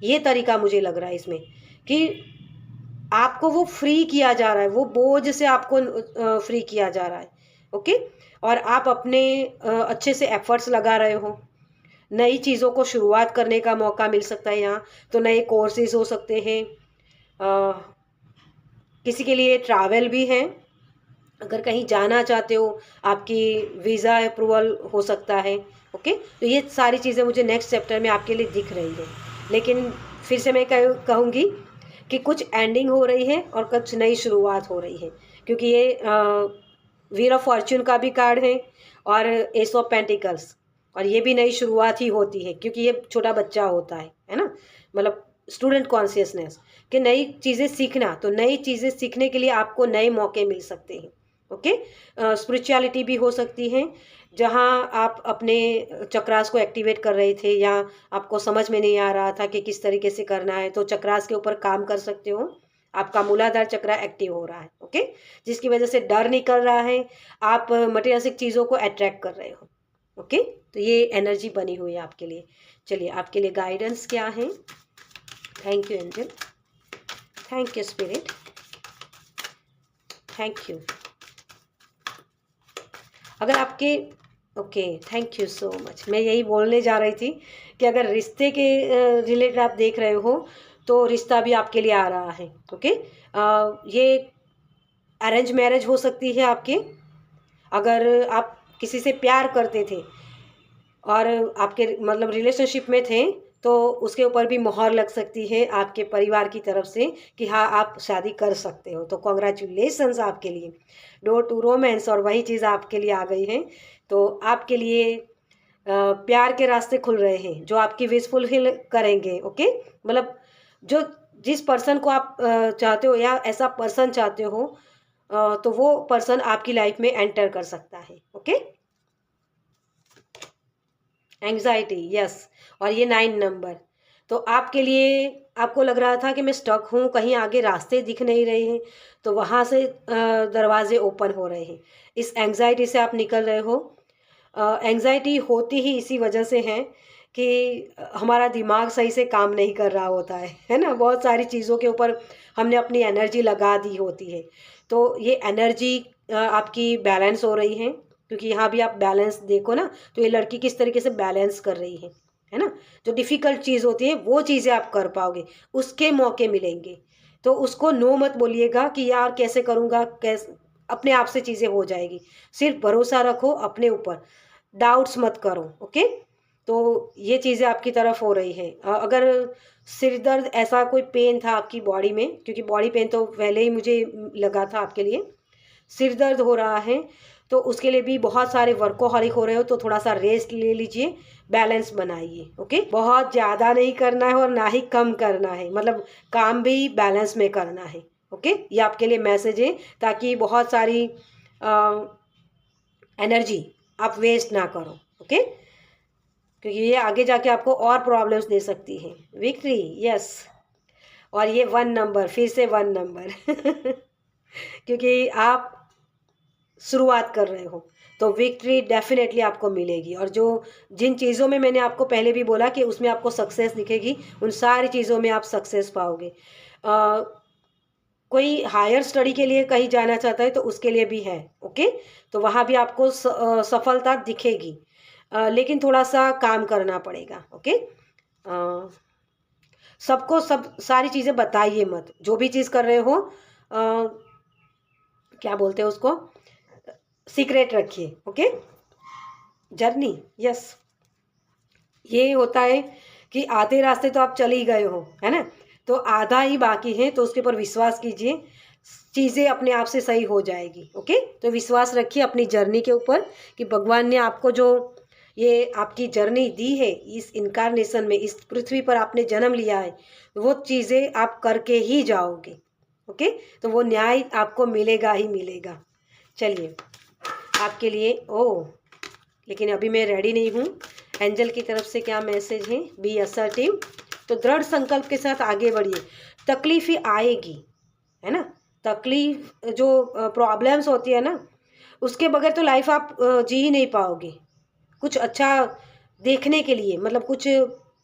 ये तरीका मुझे लग रहा है इसमें कि आपको वो फ्री किया जा रहा है, वो बोझ से आपको फ्री किया जा रहा है। ओके, और आप अपने अच्छे से एफर्ट्स लगा रहे हो, नई चीज़ों को शुरुआत करने का मौका मिल सकता है यहाँ। तो नए कोर्सेज हो सकते हैं, किसी के लिए ट्रैवल भी है, अगर कहीं जाना चाहते हो आपकी वीज़ा अप्रूवल हो सकता है। ओके, तो ये सारी चीज़ें मुझे नेक्स्ट चैप्टर में आपके लिए दिख रही है। लेकिन फिर से मैं कहूँगी कि कुछ एंडिंग हो रही है और कुछ नई शुरुआत हो रही है, क्योंकि ये व्हील ऑफ फॉर्च्यून का भी कार्ड है और एस ऑफ पेंटिकल्स, और ये भी नई शुरुआत ही होती है, क्योंकि ये छोटा बच्चा होता है ना, मतलब स्टूडेंट कॉन्शियसनेस, कि नई चीज़ें सीखना, तो नई चीज़ें सीखने के लिए आपको नए मौके मिल सकते हैं। ओके, स्पिरिचुअलिटी भी हो सकती है, जहाँ आप अपने चक्रास को एक्टिवेट कर रहे थे, या आपको समझ में नहीं आ रहा था कि किस तरीके से करना है, तो चक्रास के ऊपर काम कर सकते हो। आपका मूलाधार चक्र एक्टिव हो रहा है। ओके, जिसकी वजह से डर निकल रहा है, आप मटेरियलिस्टिक चीज़ों को अट्रैक्ट कर रहे हो। ओके, तो ये एनर्जी बनी हुई है आपके लिए। चलिए, आपके लिए गाइडेंस क्या है? Thank you angel, thank you spirit, thank you. अगर आपके okay, thank you so much. मैं यही बोलने जा रही थी कि अगर रिश्ते के रिलेटेड आप देख रहे हो तो रिश्ता भी आपके लिए आ रहा है। ओके, ये अरेंज मैरिज हो सकती है आपके, अगर आप किसी से प्यार करते थे और आपके मतलब रिलेशनशिप में थे, तो उसके ऊपर भी मोहर लग सकती है आपके परिवार की तरफ से कि हाँ आप शादी कर सकते हो। तो कॉन्ग्रेचुलेसन्स आपके लिए, डोर टू रोमांस, और वही चीज़ आपके लिए आ गई है। तो आपके लिए प्यार के रास्ते खुल रहे हैं जो आपकी विश फुलफिल करेंगे। ओके, मतलब जो जिस पर्सन को आप चाहते हो, या ऐसा पर्सन चाहते हो, तो वो पर्सन आपकी लाइफ में एंटर कर सकता है। ओके, एंग्जाइटी, यस, और ये 9 नंबर, तो आपके लिए आपको लग रहा था कि मैं स्टक हूँ, कहीं आगे रास्ते दिख नहीं रहे हैं, तो वहाँ से दरवाजे ओपन हो रहे हैं। इस एंग्जाइटी से आप निकल रहे हो। एंग्जाइटी होती ही इसी वजह से है कि हमारा दिमाग सही से काम नहीं कर रहा होता है ना। बहुत सारी चीज़ों के ऊपर हमने अपनी एनर्जी लगा दी होती है, तो ये एनर्जी आपकी बैलेंस हो रही है, क्योंकि यहाँ भी आप बैलेंस देखो ना, तो ये लड़की किस तरीके से बैलेंस कर रही है ना। जो डिफ़िकल्ट चीज़ होती है वो चीज़ें आप कर पाओगे, उसके मौके मिलेंगे। तो उसको नो मत बोलिएगा कि यार कैसे करूँगा, कैसे, अपने आप से चीज़ें हो जाएगी। सिर्फ भरोसा रखो अपने ऊपर, डाउट्स मत करो। ओके, तो ये चीज़ें आपकी तरफ हो रही है। अगर सिर दर्द ऐसा कोई पेन था आपकी बॉडी में, क्योंकि बॉडी पेन तो पहले ही मुझे लगा था आपके लिए, सिर दर्द हो रहा है, तो उसके लिए भी बहुत सारे वर्कोहॉलिक हो रहे हो, तो थोड़ा सा रेस्ट ले लीजिए, बैलेंस बनाइए। ओके, बहुत ज़्यादा नहीं करना है और ना ही कम करना है, मतलब काम भी बैलेंस में करना है। ओके, ये आपके लिए मैसेज है, ताकि बहुत सारी एनर्जी आप वेस्ट ना करो। ओके, क्योंकि ये आगे जाके आपको और प्रॉब्लम्स दे सकती है। विक्ट्री, यस, और ये 1 नंबर, फिर से 1 नंबर क्योंकि आप शुरुआत कर रहे हो, तो विक्ट्री डेफिनेटली आपको मिलेगी। और जो जिन चीज़ों में मैंने आपको पहले भी बोला कि उसमें आपको सक्सेस दिखेगी, उन सारी चीज़ों में आप सक्सेस पाओगे। कोई हायर स्टडी के लिए कहीं जाना चाहता है तो उसके लिए भी है। ओके, तो वहाँ भी आपको सफलता दिखेगी, लेकिन थोड़ा सा काम करना पड़ेगा। ओके, सबको सब सारी चीज़ें बताइए मत, जो भी चीज़ कर रहे हो क्या बोलते हैं उसको, सीक्रेट रखिए। ओके, जर्नी, यस, ये होता है कि आधे रास्ते तो आप चल ही गए हो, है ना, तो आधा ही बाकी है, तो उसके ऊपर विश्वास कीजिए, चीज़ें अपने आप से सही हो जाएगी। ओके, तो विश्वास रखिए अपनी जर्नी के ऊपर कि भगवान ने आपको जो ये आपकी जर्नी दी है, इस इनकारनेशन में, इस पृथ्वी पर आपने जन्म लिया है, वो चीज़ें आप करके ही जाओगे। ओके, तो वो न्याय आपको मिलेगा ही मिलेगा। चलिए, आपके लिए लेकिन अभी मैं रेडी नहीं हूँ। एंजल की तरफ से क्या मैसेज है? बी असर्टिव, तो दृढ़ संकल्प के साथ आगे बढ़िए। तकलीफ आएगी, है ना, तकलीफ जो प्रॉब्लम्स होती है ना, उसके बगैर तो लाइफ आप जी ही नहीं पाओगे। कुछ अच्छा देखने के लिए, मतलब कुछ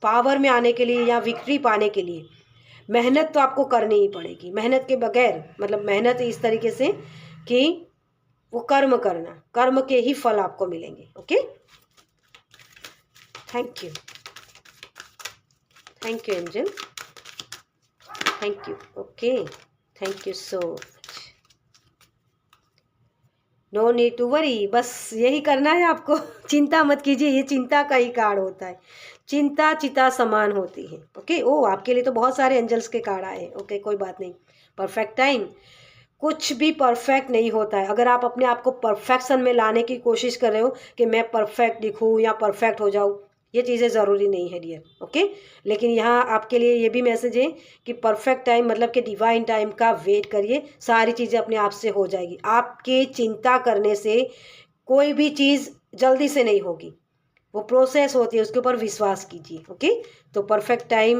पावर में आने के लिए या विक्ट्री पाने के लिए मेहनत तो आपको करनी ही पड़ेगी। मेहनत के बगैर, मतलब मेहनत इस तरीके से कि वो कर्म करना, कर्म के ही फल आपको मिलेंगे। Okay, thank you, thank you angel, thank you. Okay, thank you so much. No need to worry, बस यही करना है आपको चिंता मत कीजिए, ये चिंता का ही कार्ड होता है, चिंता चिता समान होती है। ओके, आपके लिए तो बहुत सारे एंजल्स के कार्ड आए। ओके, कोई बात नहीं। परफेक्ट टाइम, कुछ भी परफेक्ट नहीं होता है। अगर आप अपने आप को परफेक्शन में लाने की कोशिश कर रहे हो कि मैं परफेक्ट दिखूं या परफेक्ट हो जाऊं, ये चीज़ें ज़रूरी नहीं है डियर। ओके, लेकिन यहाँ आपके लिए ये भी मैसेज है कि परफेक्ट टाइम मतलब कि डिवाइन टाइम का वेट करिए, सारी चीज़ें अपने आप से हो जाएगी। आपके चिंता करने से कोई भी चीज़ जल्दी से नहीं होगी, वो प्रोसेस होती है, उसके ऊपर विश्वास कीजिए। ओके, तो परफेक्ट टाइम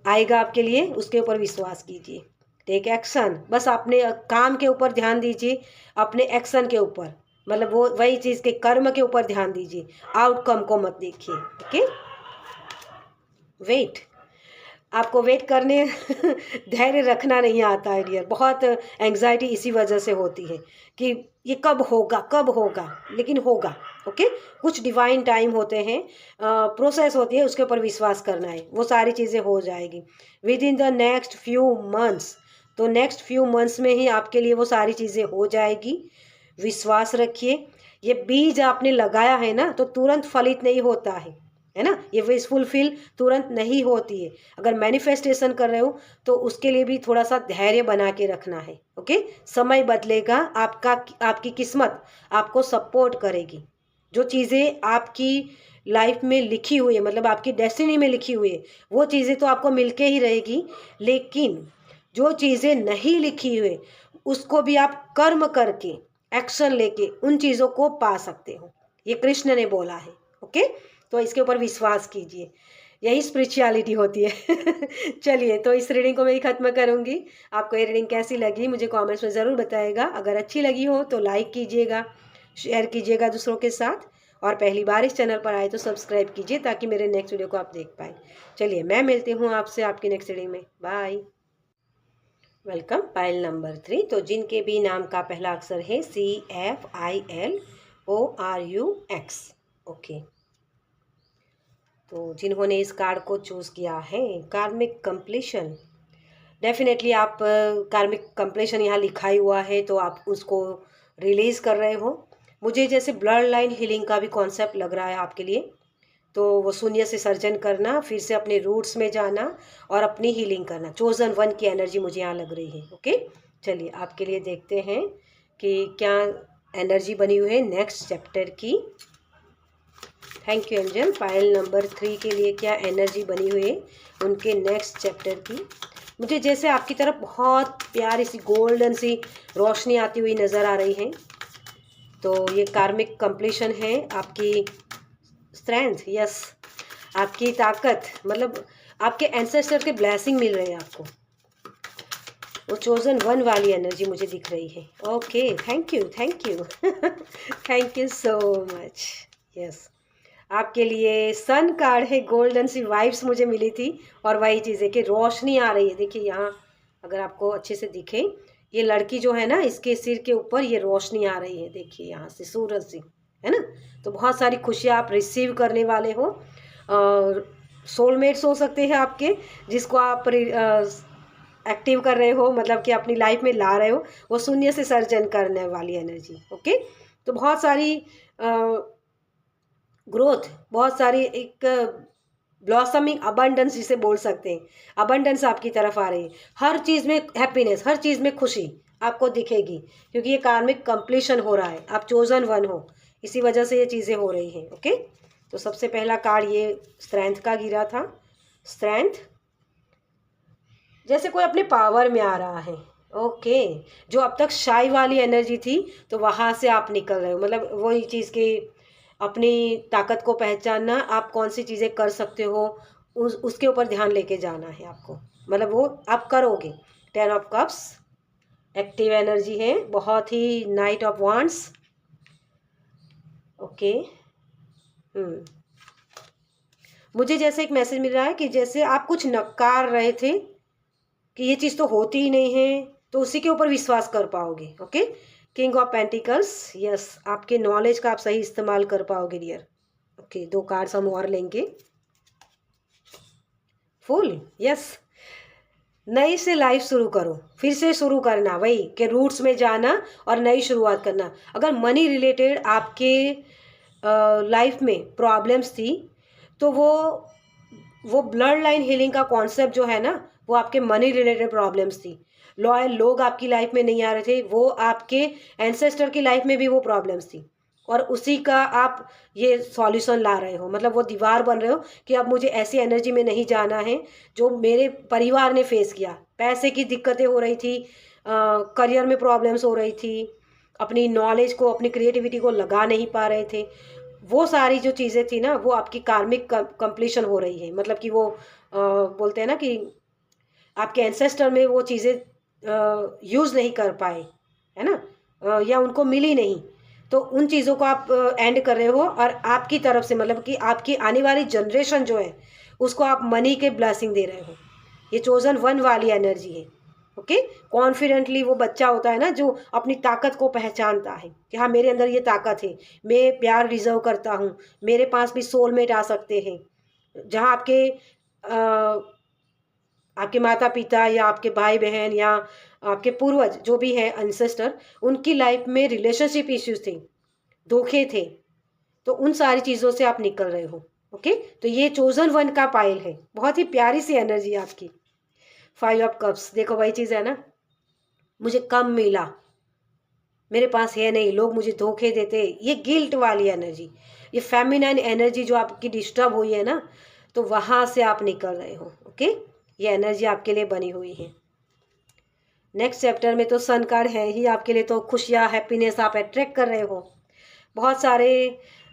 आएगा आपके लिए, उसके ऊपर विश्वास कीजिए। टेक एक्शन, बस अपने काम के ऊपर ध्यान दीजिए, अपने एक्शन के ऊपर, मतलब वो वही चीज़ के कर्म के ऊपर ध्यान दीजिए, आउटकम को मत देखिए। ओके, वेट, आपको वेट करने धैर्य रखना नहीं आता है डियर। बहुत एंग्जाइटी इसी वजह से होती है कि ये कब होगा कब होगा, लेकिन होगा। ओके, कुछ डिवाइन टाइम होते हैं, प्रोसेस होती है, उसके ऊपर विश्वास करना है, वो सारी चीज़ें हो जाएगी with in the next few months. तो नेक्स्ट फ्यू मंथ्स में ही आपके लिए वो सारी चीज़ें हो जाएगी, विश्वास रखिए। ये बीज आपने लगाया है ना, तो तुरंत फलित नहीं होता है ना, ये विश फुलफिल तुरंत नहीं होती है। अगर मैनिफेस्टेशन कर रहे हो तो उसके लिए भी थोड़ा सा धैर्य बना के रखना है। ओके, समय बदलेगा, आपकी किस्मत आपको सपोर्ट करेगी। जो चीज़ें आपकी लाइफ में लिखी हुई है, मतलब आपकी डेस्टिनी में लिखी हुई है, वो चीज़ें तो आपको मिलके ही रहेगी। लेकिन जो चीज़ें नहीं लिखी हुई, उसको भी आप कर्म करके, एक्शन लेके उन चीज़ों को पा सकते हो, ये कृष्ण ने बोला है। ओके, तो इसके ऊपर विश्वास कीजिए। यही स्पिरिचुअलिटी होती है। चलिए, तो इस रीडिंग को मैं ही ख़त्म करूँगी। आपको ये रीडिंग कैसी लगी मुझे कमेंट्स में ज़रूर बताइएगा। अगर अच्छी लगी हो तो लाइक कीजिएगा, शेयर कीजिएगा दूसरों के साथ, और पहली बार इस चैनल पर आए तो सब्सक्राइब कीजिए ताकि मेरे नेक्स्ट वीडियो को आप देख पाएँ। चलिए, मैं मिलती हूँ आपसे आपकी नेक्स्ट रीडिंग में। बाय। Welcome pile number 3। तो जिनके भी नाम का पहला अक्षर है CFILORUX। ओके, तो जिन्होंने इस कार्ड को चूज़ किया है, कार्मिक कंप्लीशन। डेफिनेटली आप कार्मिक कंप्लीशन यहाँ लिखा ही हुआ है, तो आप उसको रिलीज़ कर रहे हो। मुझे जैसे ब्लड लाइन हीलिंग का भी कॉन्सेप्ट लग रहा है आपके लिए। तो वो शून्य से सर्जन करना, फिर से अपने रूट्स में जाना और अपनी हीलिंग करना, चोजन वन की एनर्जी मुझे यहाँ लग रही है। ओके, चलिए आपके लिए देखते हैं कि क्या एनर्जी बनी हुई है नेक्स्ट चैप्टर की। Thank you angel. File number 3 के लिए क्या एनर्जी बनी हुई है उनके नेक्स्ट चैप्टर की। मुझे जैसे आपकी तरफ बहुत प्यारी सी गोल्डन सी रोशनी आती हुई नज़र आ रही है। तो ये कार्मिक कंप्लीशन है, आपकी स्ट्रेंथ, यस, आपकी ताकत, मतलब आपके एंसेस्टर के ब्लेसिंग मिल रहे हैं आपको। वो चोजन वन वाली एनर्जी मुझे दिख रही है। Okay, thank you, thank you. Thank you so much. Yes, आपके लिए सन कार्ड है, गोल्डन सी वाइब्स मुझे मिली थी, और वही चीज़ है कि रोशनी आ रही है। देखिए यहाँ, अगर आपको अच्छे से दिखे, ये लड़की जो है ना, इसके सिर के ऊपर ये रोशनी आ रही है। देखिए यहाँ से सूरज से, है ना। तो बहुत सारी खुशियाँ आप रिसीव करने वाले हो। और सोलमेट्स हो सकते हैं आपके, जिसको आप एक्टिव कर रहे हो, मतलब कि अपनी लाइफ में ला रहे हो, वो शून्य से सर्जन करने वाली एनर्जी। ओके, तो बहुत सारी ग्रोथ, बहुत सारी एक ब्लॉसमिंग अबंडेंस जिसे बोल सकते हैं, अबंडेंस आपकी तरफ आ रही है। हर चीज़ में हैप्पीनेस, हर चीज़ में खुशी आपको दिखेगी, क्योंकि ये कार्मिक कंप्लीशन हो रहा है। आप चोजन वन हो, इसी वजह से ये चीज़ें हो रही हैं। ओके, तो सबसे पहला कार्ड ये स्ट्रेंथ का गिरा था। स्ट्रेंथ, जैसे कोई अपने पावर में आ रहा है। ओके, जो अब तक शाई वाली एनर्जी थी, तो वहाँ से आप निकल रहे हो। मतलब वही चीज़ की अपनी ताकत को पहचानना, आप कौन सी चीज़ें कर सकते हो, उसके ऊपर ध्यान लेके जाना है आपको, मतलब वो आप करोगे। 10 ऑफ कप्स एक्टिव एनर्जी है, बहुत ही। Knight of wands, okay. मुझे जैसे एक मैसेज मिल रहा है कि जैसे आप कुछ नकार रहे थे कि ये चीज़ तो होती ही नहीं है, तो उसी के ऊपर विश्वास कर पाओगे। Okay, king of pentacles, yes, आपके नॉलेज का आप सही इस्तेमाल कर पाओगे डियर। ओके, 2 कार्ड्स हम और लेंगे। फुल, यस, नई से लाइफ शुरू करो, फिर से शुरू करना, वही के रूट्स में जाना और नई शुरुआत करना। अगर मनी रिलेटेड आपके लाइफ में प्रॉब्लम्स थी, तो वो ब्लड लाइन हीलिंग का कॉन्सेप्ट जो है ना, वो आपके मनी रिलेटेड प्रॉब्लम्स थी। लॉयल लोग आपकी लाइफ में नहीं आ रहे थे, वो आपके एंसेस्टर की लाइफ में भी वो प्रॉब्लम्स थी, और उसी का आप ये सॉल्यूशन ला रहे हो। मतलब वो दीवार बन रहे हो कि अब मुझे ऐसी एनर्जी में नहीं जाना है जो मेरे परिवार ने फेस किया। पैसे की दिक्कतें हो रही थी, करियर में प्रॉब्लम्स हो रही थी, अपनी नॉलेज को, अपनी क्रिएटिविटी को लगा नहीं पा रहे थे। वो सारी जो चीज़ें थी ना, वो आपकी कार्मिक कंप्लीशन हो रही है। मतलब कि वो बोलते हैं ना कि आपके एंसेस्टर में वो चीज़ें यूज़ नहीं कर पाए, है ना, या उनको मिली नहीं, तो उन चीज़ों को आप एंड कर रहे हो, और आपकी तरफ से, मतलब कि आपकी आने वाली जनरेशन जो है, उसको आप मनी के ब्लेसिंग दे रहे हो। ये चोजन वन वाली एनर्जी है। ओके, कॉन्फिडेंटली वो बच्चा होता है ना, जो अपनी ताकत को पहचानता है कि हाँ, मेरे अंदर ये ताकत है, मैं प्यार डिजर्व करता हूँ, मेरे पास भी सोलमेट आ सकते हैं। जहाँ आपके माता पिता या आपके भाई बहन या आपके पूर्वज जो भी है एंसेस्टर, उनकी लाइफ में रिलेशनशिप इश्यूज थे, धोखे थे, तो उन सारी चीज़ों से आप निकल रहे हो। ओके, तो ये चोजन वन का पाइल है, बहुत ही प्यारी सी एनर्जी आपकी। 5 ऑफ कप्स, देखो वही चीज़ है ना, मुझे कम मिला, मेरे पास है नहीं, लोग मुझे धोखे देते, ये गिल्ट वाली एनर्जी, ये फेमिनाइन एनर्जी जो आपकी डिस्टर्ब हुई है ना, तो वहाँ से आप निकल रहे हो। ओके, ये एनर्जी आपके लिए बनी हुई है। नेक्स्ट चैप्टर में तो सन कार्ड है ही आपके लिए, तो खुशियाँ, हैप्पीनेस आप अट्रैक्ट कर रहे हो। बहुत सारे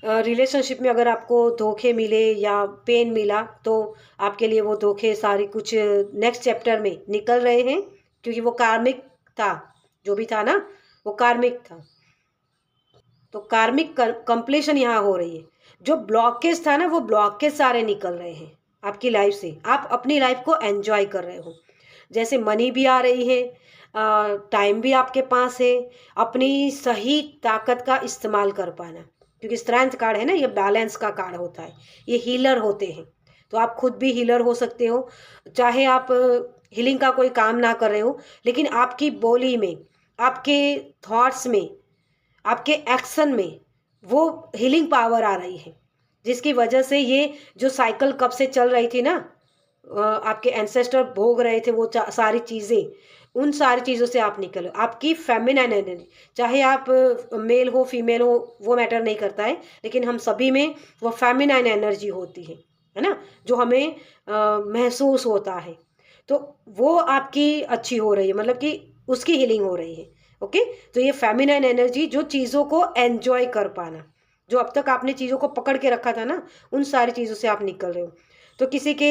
रिलेशनशिप में अगर आपको धोखे मिले या पेन मिला तो आपके लिए वो धोखे सारी कुछ नेक्स्ट चैप्टर में निकल रहे हैं, क्योंकि वो कार्मिक था, जो भी था ना वो कार्मिक था। तो कार्मिक कंप्लीशन यहाँ हो रही है। जो ब्लॉकेज था ना वो ब्लॉकेज सारे निकल रहे हैं आपकी लाइफ से। आप अपनी लाइफ को एंजॉय कर रहे हो, जैसे मनी भी आ रही है, टाइम भी आपके पास है, अपनी सही ताकत का इस्तेमाल कर पाना, क्योंकि स्ट्रेंथ कार्ड है ना, ये बैलेंस का कार्ड होता है, ये हीलर होते हैं। तो आप खुद भी हीलर हो सकते हो, चाहे आप हीलिंग का कोई काम ना कर रहे हो, लेकिन आपकी बोली में, आपके थॉट्स में, आपके एक्शन में वो हीलिंग पावर आ रही है, जिसकी वजह से ये जो साइकिल कब से चल रही थी ना, आपके एंसेस्टर भोग रहे थे वो सारी चीज़ें, उन सारी चीज़ों से आप निकलो। आपकी फेमिनाइन एनर्जी, चाहे आप मेल हो फीमेल हो वो मैटर नहीं करता है, लेकिन हम सभी में वो फेमिनाइन एनर्जी होती है ना, जो हमें महसूस होता है। तो वो आपकी अच्छी हो रही है, मतलब कि उसकी हीलिंग हो रही है। ओके, तो ये फेमिनाइन एनर्जी, जो चीज़ों को एंजॉय कर पाना, जो अब तक आपने चीज़ों को पकड़ के रखा था ना, उन सारी चीज़ों से आप निकल रहे हो। तो किसी के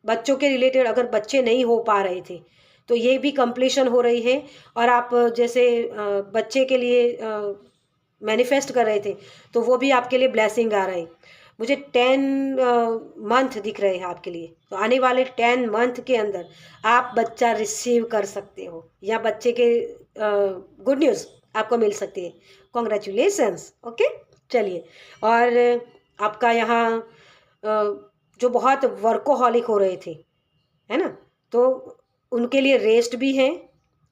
बच्चों के रिलेटेड अगर बच्चे नहीं हो पा रहे थे तो ये भी कंप्लीशन हो रही है। और आप जैसे बच्चे के लिए मैनिफेस्ट कर रहे थे तो वो भी आपके लिए ब्लेसिंग आ रही। मुझे 10 मंथ दिख रहे हैं आपके लिए, तो आने वाले 10 मंथ के अंदर आप बच्चा रिसीव कर सकते हो, या बच्चे के गुड न्यूज़ आपको मिल सकती है। कॉन्ग्रेचुलेसन्स। ओके, चलिए। और आपका यहाँ जो बहुत वर्कोहॉलिक हो रहे थे, है ना, तो उनके लिए रेस्ट भी है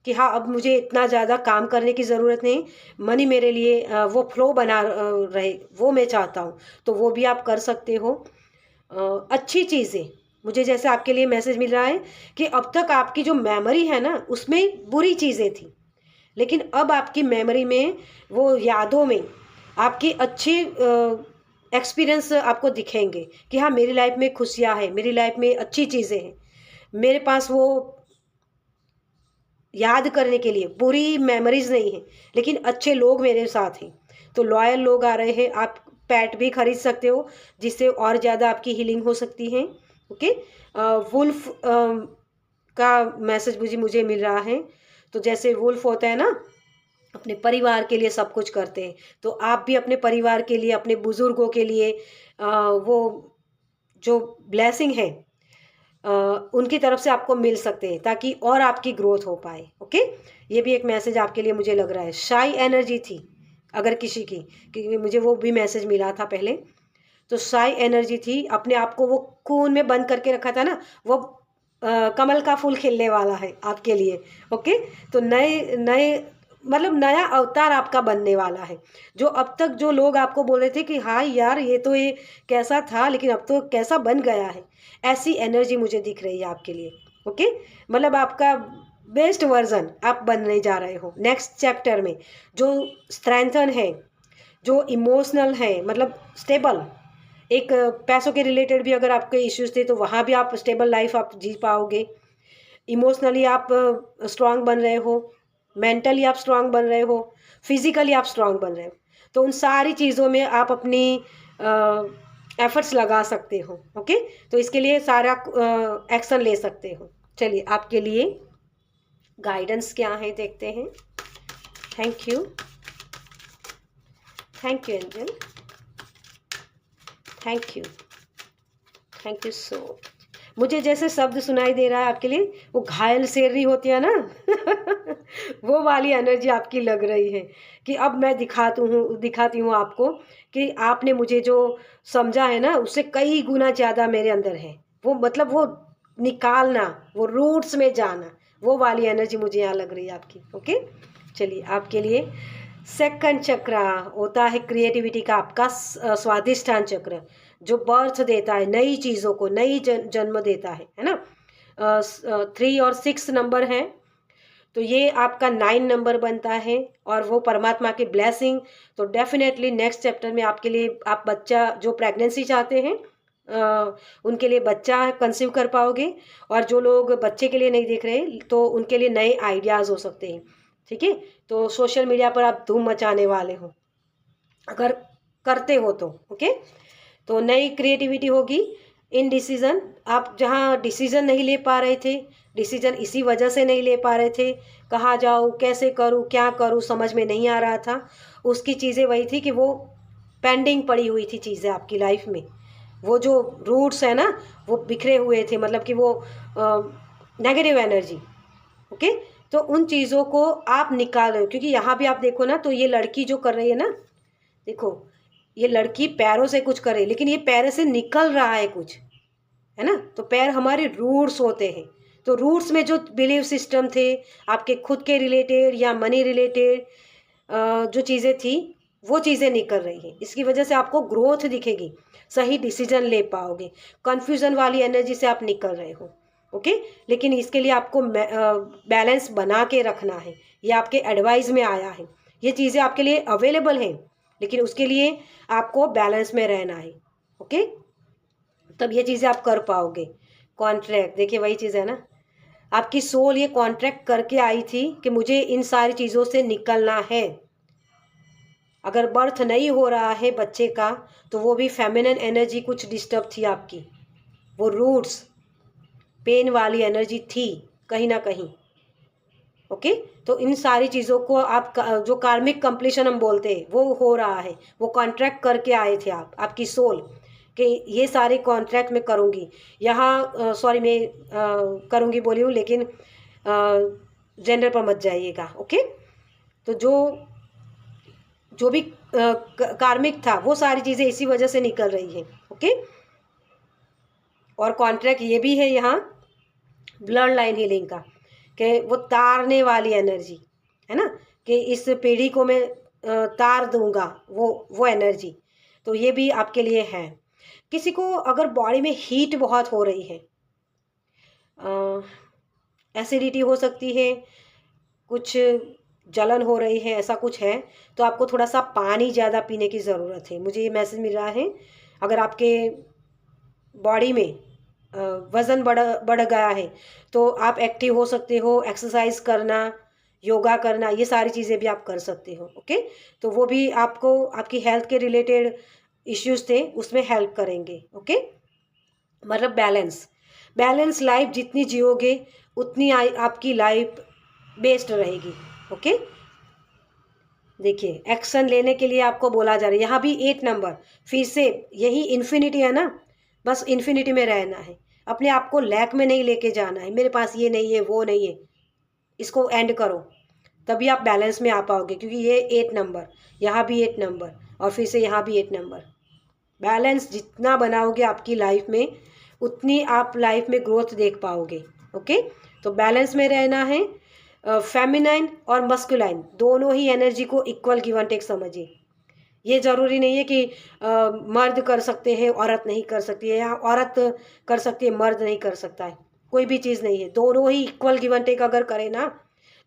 कि हाँ अब मुझे इतना ज़्यादा काम करने की ज़रूरत नहीं, मनी मेरे लिए वो फ्लो बना रहे, वो मैं चाहता हूँ, तो वो भी आप कर सकते हो। अच्छी चीज़ें, मुझे जैसे आपके लिए मैसेज मिल रहा है कि अब तक आपकी जो मेमोरी है ना उसमें बुरी चीज़ें थी, लेकिन अब आपकी मेमोरी में, वो यादों में आपकी अच्छी एक्सपीरियंस आपको दिखेंगे कि हाँ मेरी लाइफ में खुशियाँ हैं, मेरी लाइफ में अच्छी चीज़ें हैं, मेरे पास वो याद करने के लिए बुरी मेमोरीज नहीं है, लेकिन अच्छे लोग मेरे साथ हैं। तो लॉयल लोग आ रहे हैं, आप पैट भी खरीद सकते हो जिससे और ज़्यादा आपकी हीलिंग हो सकती है। ओके, वुल्फ का मैसेज मुझे मिल रहा है। तो जैसे वुल्फ होता है ना, अपने परिवार के लिए सब कुछ करते हैं, तो आप भी अपने परिवार के लिए, अपने बुजुर्गों के लिए वो जो ब्लेसिंग है उनकी तरफ से आपको मिल सकते हैं, ताकि और आपकी ग्रोथ हो पाए। ओके, ये भी एक मैसेज आपके लिए मुझे लग रहा है। शाई एनर्जी थी अगर किसी की, क्योंकि मुझे वो भी मैसेज मिला था पहले, तो शाई एनर्जी थी, अपने आप को वो खून में बंद करके रखा था ना, वो कमल का फूल खिलने वाला है आपके लिए। ओके, तो नए नए मतलब नया अवतार आपका बनने वाला है। जो अब तक जो लोग आपको बोल रहे थे कि हाँ यार ये तो ये कैसा था, लेकिन अब तो कैसा बन गया है, ऐसी एनर्जी मुझे दिख रही है आपके लिए। ओके, मतलब आपका बेस्ट वर्जन आप बनने जा रहे हो नेक्स्ट चैप्टर में, जो स्ट्रेंथन है, जो इमोशनल है, मतलब स्टेबल। एक पैसों के रिलेटेड भी अगर आपके इश्यूज थे तो वहाँ भी आप स्टेबल लाइफ आप जी पाओगे। इमोशनली आप स्ट्रांग बन रहे हो, मेंटली आप स्ट्रांग बन रहे हो, फिजिकली आप स्ट्रांग बन रहे हो। तो उन सारी चीज़ों में आप अपनी एफर्ट्स लगा सकते हो। ओके, तो इसके लिए सारा एक्शन ले सकते हो। चलिए, आपके लिए गाइडेंस क्या है देखते हैं। Thank you, thank you angel, thank you, thank you सो। मुझे जैसे शब्द सुनाई दे रहा है आपके लिए, वो घायल शेरनी होती है ना वो वाली एनर्जी आपकी लग रही है कि अब मैं दिखाती हूँ आपको कि आपने मुझे जो समझा है ना उससे कई गुना ज़्यादा मेरे अंदर है। वो मतलब वो निकालना, वो रूट्स में जाना, वो वाली एनर्जी मुझे यहाँ लग रही है आपकी। ओके, चलिए, आपके लिए सेकंड चक्र होता है क्रिएटिविटी का, आपका स्वादिष्ठान चक्र, जो बर्थ देता है नई चीज़ों को, नई जन्म देता है ना। 3 और 6 नंबर हैं, तो ये आपका 9 नंबर बनता है, और वो परमात्मा की ब्लेसिंग। तो डेफिनेटली नेक्स्ट चैप्टर में आपके लिए, आप बच्चा जो प्रेगनेंसी चाहते हैं उनके लिए बच्चा कंसीव कर पाओगे, और जो लोग बच्चे के लिए नहीं देख रहे तो उनके लिए नए आइडियाज़ हो सकते हैं। ठीक है। तो सोशल मीडिया पर आप धूम मचाने वाले हो अगर करते हो तो, ओके। तो नई क्रिएटिविटी होगी। इन डिसीजन, आप जहाँ डिसीजन नहीं ले पा रहे थे, डिसीजन इसी वजह से नहीं ले पा रहे थे, कहाँ जाऊँ, कैसे करूँ, क्या करूँ, समझ में नहीं आ रहा था। उसकी चीज़ें वही थी कि वो पेंडिंग पड़ी हुई थी चीज़ें आपकी लाइफ में। वो जो रूट्स है ना, वो बिखरे हुए थे, मतलब कि वो नेगेटिव एनर्जी, ओके। तो उन चीज़ों को आप निकाल रहे हो, क्योंकि यहाँ भी आप देखो ना, तो ये लड़की जो कर रही है ना, देखो ये लड़की पैरों से कुछ कर रही है, लेकिन ये पैर से निकल रहा है कुछ, है ना। तो पैर हमारे रूट्स होते हैं। तो रूट्स में जो बिलीव सिस्टम थे आपके खुद के रिलेटेड या मनी रिलेटेड, जो चीज़ें थी वो चीज़ें निकल रही हैं। इसकी वजह से आपको ग्रोथ दिखेगी, सही डिसीजन ले पाओगे। कन्फ्यूज़न वाली एनर्जी से आप निकल रहे हो, ओके। लेकिन इसके लिए आपको बैलेंस बना के रखना है। ये आपके एडवाइस में आया है, ये चीज़ें आपके लिए अवेलेबल हैं, लेकिन उसके लिए आपको बैलेंस में रहना है, ओके। तब ये चीज़ें आप कर पाओगे। कॉन्ट्रैक्ट, देखिए वही चीज़ है ना, आपकी सोल ये कॉन्ट्रैक्ट करके आई थी कि मुझे इन सारी चीज़ों से निकलना है। अगर बर्थ नहीं हो रहा है बच्चे का, तो वो भी फेमिनिन एनर्जी कुछ डिस्टर्ब थी आपकी, वो रूट्स पेन वाली एनर्जी थी कहीं ना कहीं, ओके। तो इन सारी चीज़ों को आप जो कार्मिक कंप्लीशन हम बोलते हैं वो हो रहा है। वो कॉन्ट्रैक्ट करके आए थे आप, आपकी सोल, कि ये सारे कॉन्ट्रैक्ट मैं करूँगी। यहाँ सॉरी मैं करूँगी बोली हूँ, लेकिन जेंडर पर मत जाइएगा, ओके। तो जो जो भी कार्मिक था वो सारी चीज़ें इसी वजह से निकल रही हैं, ओके। और कॉन्ट्रैक्ट ये भी है यहाँ ब्लड लाइन हीलिंग का, कि वो तारने वाली एनर्जी है ना, कि इस पीढ़ी को मैं तार दूंगा, वो एनर्जी। तो ये भी आपके लिए है। किसी को अगर बॉडी में हीट बहुत हो रही है, एसिडिटी हो सकती है, कुछ जलन हो रही है, ऐसा कुछ है, तो आपको थोड़ा सा पानी ज़्यादा पीने की ज़रूरत है। मुझे ये मैसेज मिल रहा है। अगर आपके बॉडी में वज़न बढ़ गया है, तो आप एक्टिव हो सकते हो। एक्सरसाइज करना, योगा करना, ये सारी चीज़ें भी आप कर सकते हो, ओके। तो वो भी आपको आपकी हेल्थ के रिलेटेड इश्यूज थे उसमें हेल्प करेंगे, ओके। मतलब बैलेंस लाइफ जितनी जियोगे उतनी आपकी लाइफ बेस्ट रहेगी, ओके। देखिए एक्शन लेने के लिए आपको बोला जा रहा है। यहाँ भी 8 नंबर, फिर से यही इन्फिनिटी है ना, बस इन्फिनिटी में रहना है। अपने आप को लैक में नहीं लेके जाना है, मेरे पास ये नहीं है वो नहीं है, इसको एंड करो, तभी आप बैलेंस में आ पाओगे। क्योंकि ये 8 नंबर, यहाँ भी 8 नंबर, और फिर से यहाँ भी 8 नंबर। बैलेंस जितना बनाओगे आपकी लाइफ में, उतनी आप लाइफ में ग्रोथ देख पाओगे, ओके। तो बैलेंस में रहना है। फेमिनाइन और मस्कुलाइन दोनों ही एनर्जी को इक्वल गिव एंड टेक समझिए। ये ज़रूरी नहीं है कि मर्द कर सकते हैं औरत नहीं कर सकती है, या औरत कर सकती है मर्द नहीं कर सकता है, कोई भी चीज़ नहीं है। दोनों ही इक्वल गिव एंड टेक अगर करें ना,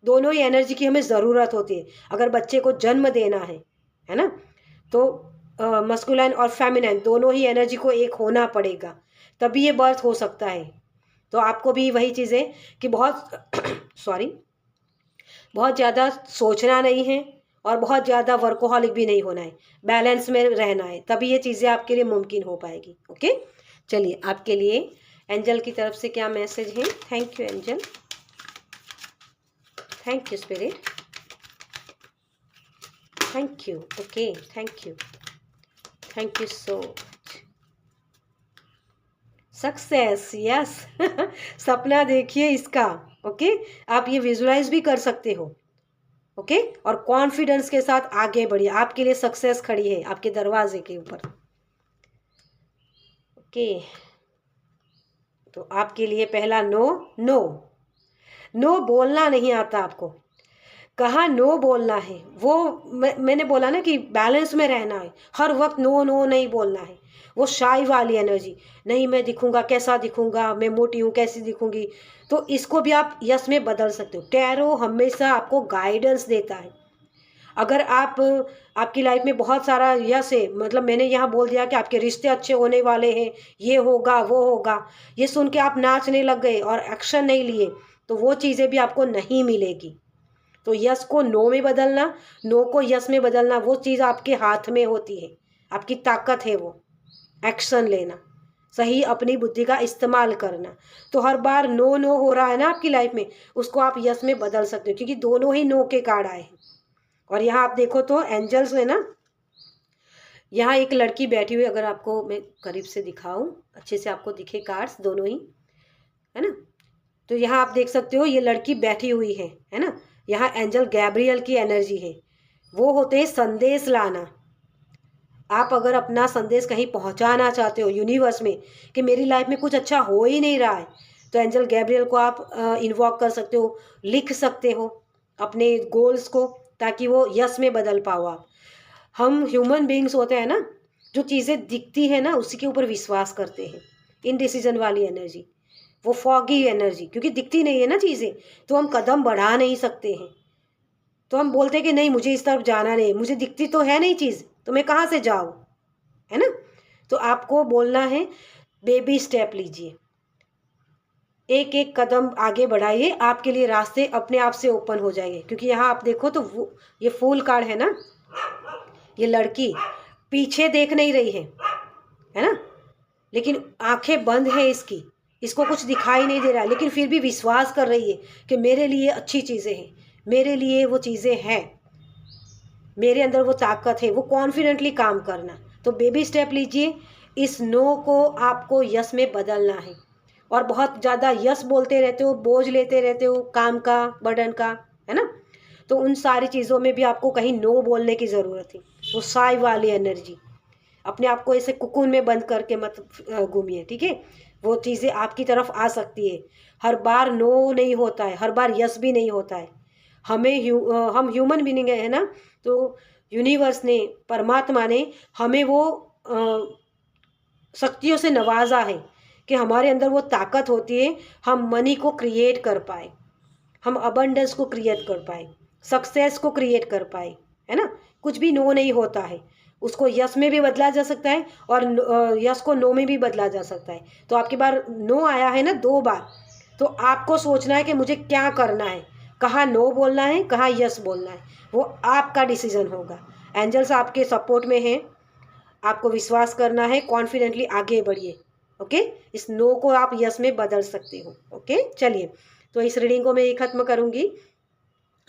दोनों ही एनर्जी की हमें ज़रूरत होती है। अगर बच्चे को जन्म देना है ना, तो मस्कुलाइन और फेमिनाइन दोनों ही एनर्जी को एक होना पड़ेगा, तभी ये बर्थ हो सकता है। तो आपको भी वही चीज़ें कि बहुत सॉरी बहुत ज़्यादा सोचना नहीं है, और बहुत ज़्यादा वर्कोहॉलिक भी नहीं होना है, बैलेंस में रहना है, तभी ये चीज़ें आपके लिए मुमकिन हो पाएगी, ओके। चलिए आपके लिए एंजल की तरफ से क्या मैसेज है। Thank you angel, thank you spirit, thank you, okay, thank you so much. Success, yes सपना देखिए इसका, ओके। आप ये विजुलाइज भी कर सकते हो, ओके। और कॉन्फिडेंस के साथ आगे बढ़िए, आपके लिए सक्सेस खड़ी है आपके दरवाजे के ऊपर, ओके। तो आपके लिए पहला नो बोलना नहीं आता आपको, कहाँ नो बोलना है, वो मैंने बोला ना कि बैलेंस में रहना है, हर वक्त नो नहीं बोलना है। वो शाई वाली एनर्जी, नहीं मैं दिखूंगा, कैसा दिखूंगा, मैं मोटी हूँ, कैसी दिखूंगी, तो इसको भी आप यस में बदल सकते हो। टैरो हमेशा आपको गाइडेंस देता है। अगर आप आपकी लाइफ में बहुत सारा यस है, मतलब मैंने यहाँ बोल दिया कि आपके रिश्ते अच्छे होने वाले हैं, ये होगा वो होगा, ये सुन के आप नाचने लग गए और एक्शन नहीं लिए, तो वो चीज़ें भी आपको नहीं मिलेगी। तो यस को नो में बदलना, नो को यस में बदलना, वो चीज़ आपके हाथ में होती है, आपकी ताकत है वो एक्शन लेना, सही अपनी बुद्धि का इस्तेमाल करना। तो हर बार नो नो हो रहा है ना आपकी लाइफ में, उसको आप यस में बदल सकते हो, क्योंकि दोनों ही नो के कार्ड आए हैं। और यहाँ आप देखो तो एंजल्स है ना, यहाँ एक लड़की बैठी हुई, अगर आपको मैं करीब से दिखाऊं, अच्छे से आपको दिखे कार्ड्स दोनों ही, है ना। तो यहाँ आप देख सकते हो ये लड़की बैठी हुई है ना। यहाँ एंजल गैब्रियल की एनर्जी है, वो होते हैं संदेश लाना। आप अगर अपना संदेश कहीं पहुंचाना चाहते हो यूनिवर्स में कि मेरी लाइफ में कुछ अच्छा हो ही नहीं रहा है, तो एंजल गैब्रियल को आप इन्वॉक कर सकते हो, लिख सकते हो अपने गोल्स को, ताकि वो यस में बदल पाओ आप। हम ह्यूमन बीइंग्स होते हैं ना, जो चीज़ें दिखती है ना उसी के ऊपर विश्वास करते हैं। इनडिसीजन वाली एनर्जी, वो फॉगी एनर्जी, क्योंकि दिखती नहीं है ना चीज़ें, तो हम कदम बढ़ा नहीं सकते हैं। तो हम बोलते हैं कि नहीं मुझे इस तरफ जाना नहीं, मुझे दिखती तो है नहीं चीज़, तो मैं कहाँ से जाऊँ, है ना। तो आपको बोलना है बेबी स्टेप लीजिए, एक एक कदम आगे बढ़ाइए, आपके लिए रास्ते अपने आप से ओपन हो जाएंगे। क्योंकि यहाँ आप देखो तो ये फूल कार्ड है ना, ये लड़की पीछे देख नहीं रही है ना, लेकिन आंखें बंद है इसकी, इसको कुछ दिखाई नहीं दे रहा, लेकिन फिर भी विश्वास कर रही है कि मेरे लिए अच्छी चीज़ें हैं, मेरे लिए वो चीज़ें हैं, मेरे अंदर वो ताकत है, वो कॉन्फिडेंटली काम करना। तो बेबी स्टेप लीजिए, इस नो को आपको यस में बदलना है। और बहुत ज़्यादा यस बोलते रहते हो, बोझ लेते रहते हो काम का, बर्डन का, है ना, तो उन सारी चीज़ों में भी आपको कहीं नो बोलने की ज़रूरत है। वो साई वाली एनर्जी, अपने आप को ऐसे कुकून में बंद करके मत घूमिए, ठीक है। वो चीज़ें आपकी तरफ आ सकती है। हर बार नो नहीं होता है, हर बार यस भी नहीं होता है। हम ह्यूमन बीइंग है ना, तो यूनिवर्स ने, परमात्मा ने हमें वो शक्तियों से नवाजा है कि हमारे अंदर वो ताकत होती है, हम मनी को क्रिएट कर पाए, हम अबंडेंस को क्रिएट कर पाए, सक्सेस को क्रिएट कर पाए, है ना। कुछ भी नो नहीं होता है, उसको यस में भी बदला जा सकता है और यस को नो में भी बदला जा सकता है। तो आपके बार नो आया है ना 2 बार, तो आपको सोचना है कि मुझे क्या करना है, कहाँ नो बोलना है, कहाँ यस बोलना है, वो आपका डिसीजन होगा। एंजल्स आपके सपोर्ट में हैं, आपको विश्वास करना है, कॉन्फिडेंटली आगे बढ़िए। ओके, इस नो को आप यस में बदल सकते हो। ओके, चलिए, तो इस रीडिंग को मैं ये ख़त्म करूँगी।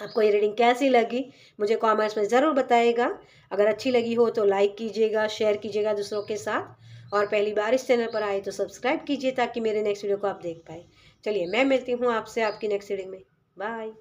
आपको ये रीडिंग कैसी लगी मुझे कमेंट्स में ज़रूर बताइएगा। अगर अच्छी लगी हो तो लाइक कीजिएगा, शेयर कीजिएगा दूसरों के साथ, और पहली बार इस चैनल पर आए तो सब्सक्राइब कीजिए ताकि मेरे नेक्स्ट वीडियो को आप देख पाए। चलिए, मैं मिलती हूँ आपसे आपकी नेक्स्ट रीडिंग में। बाय।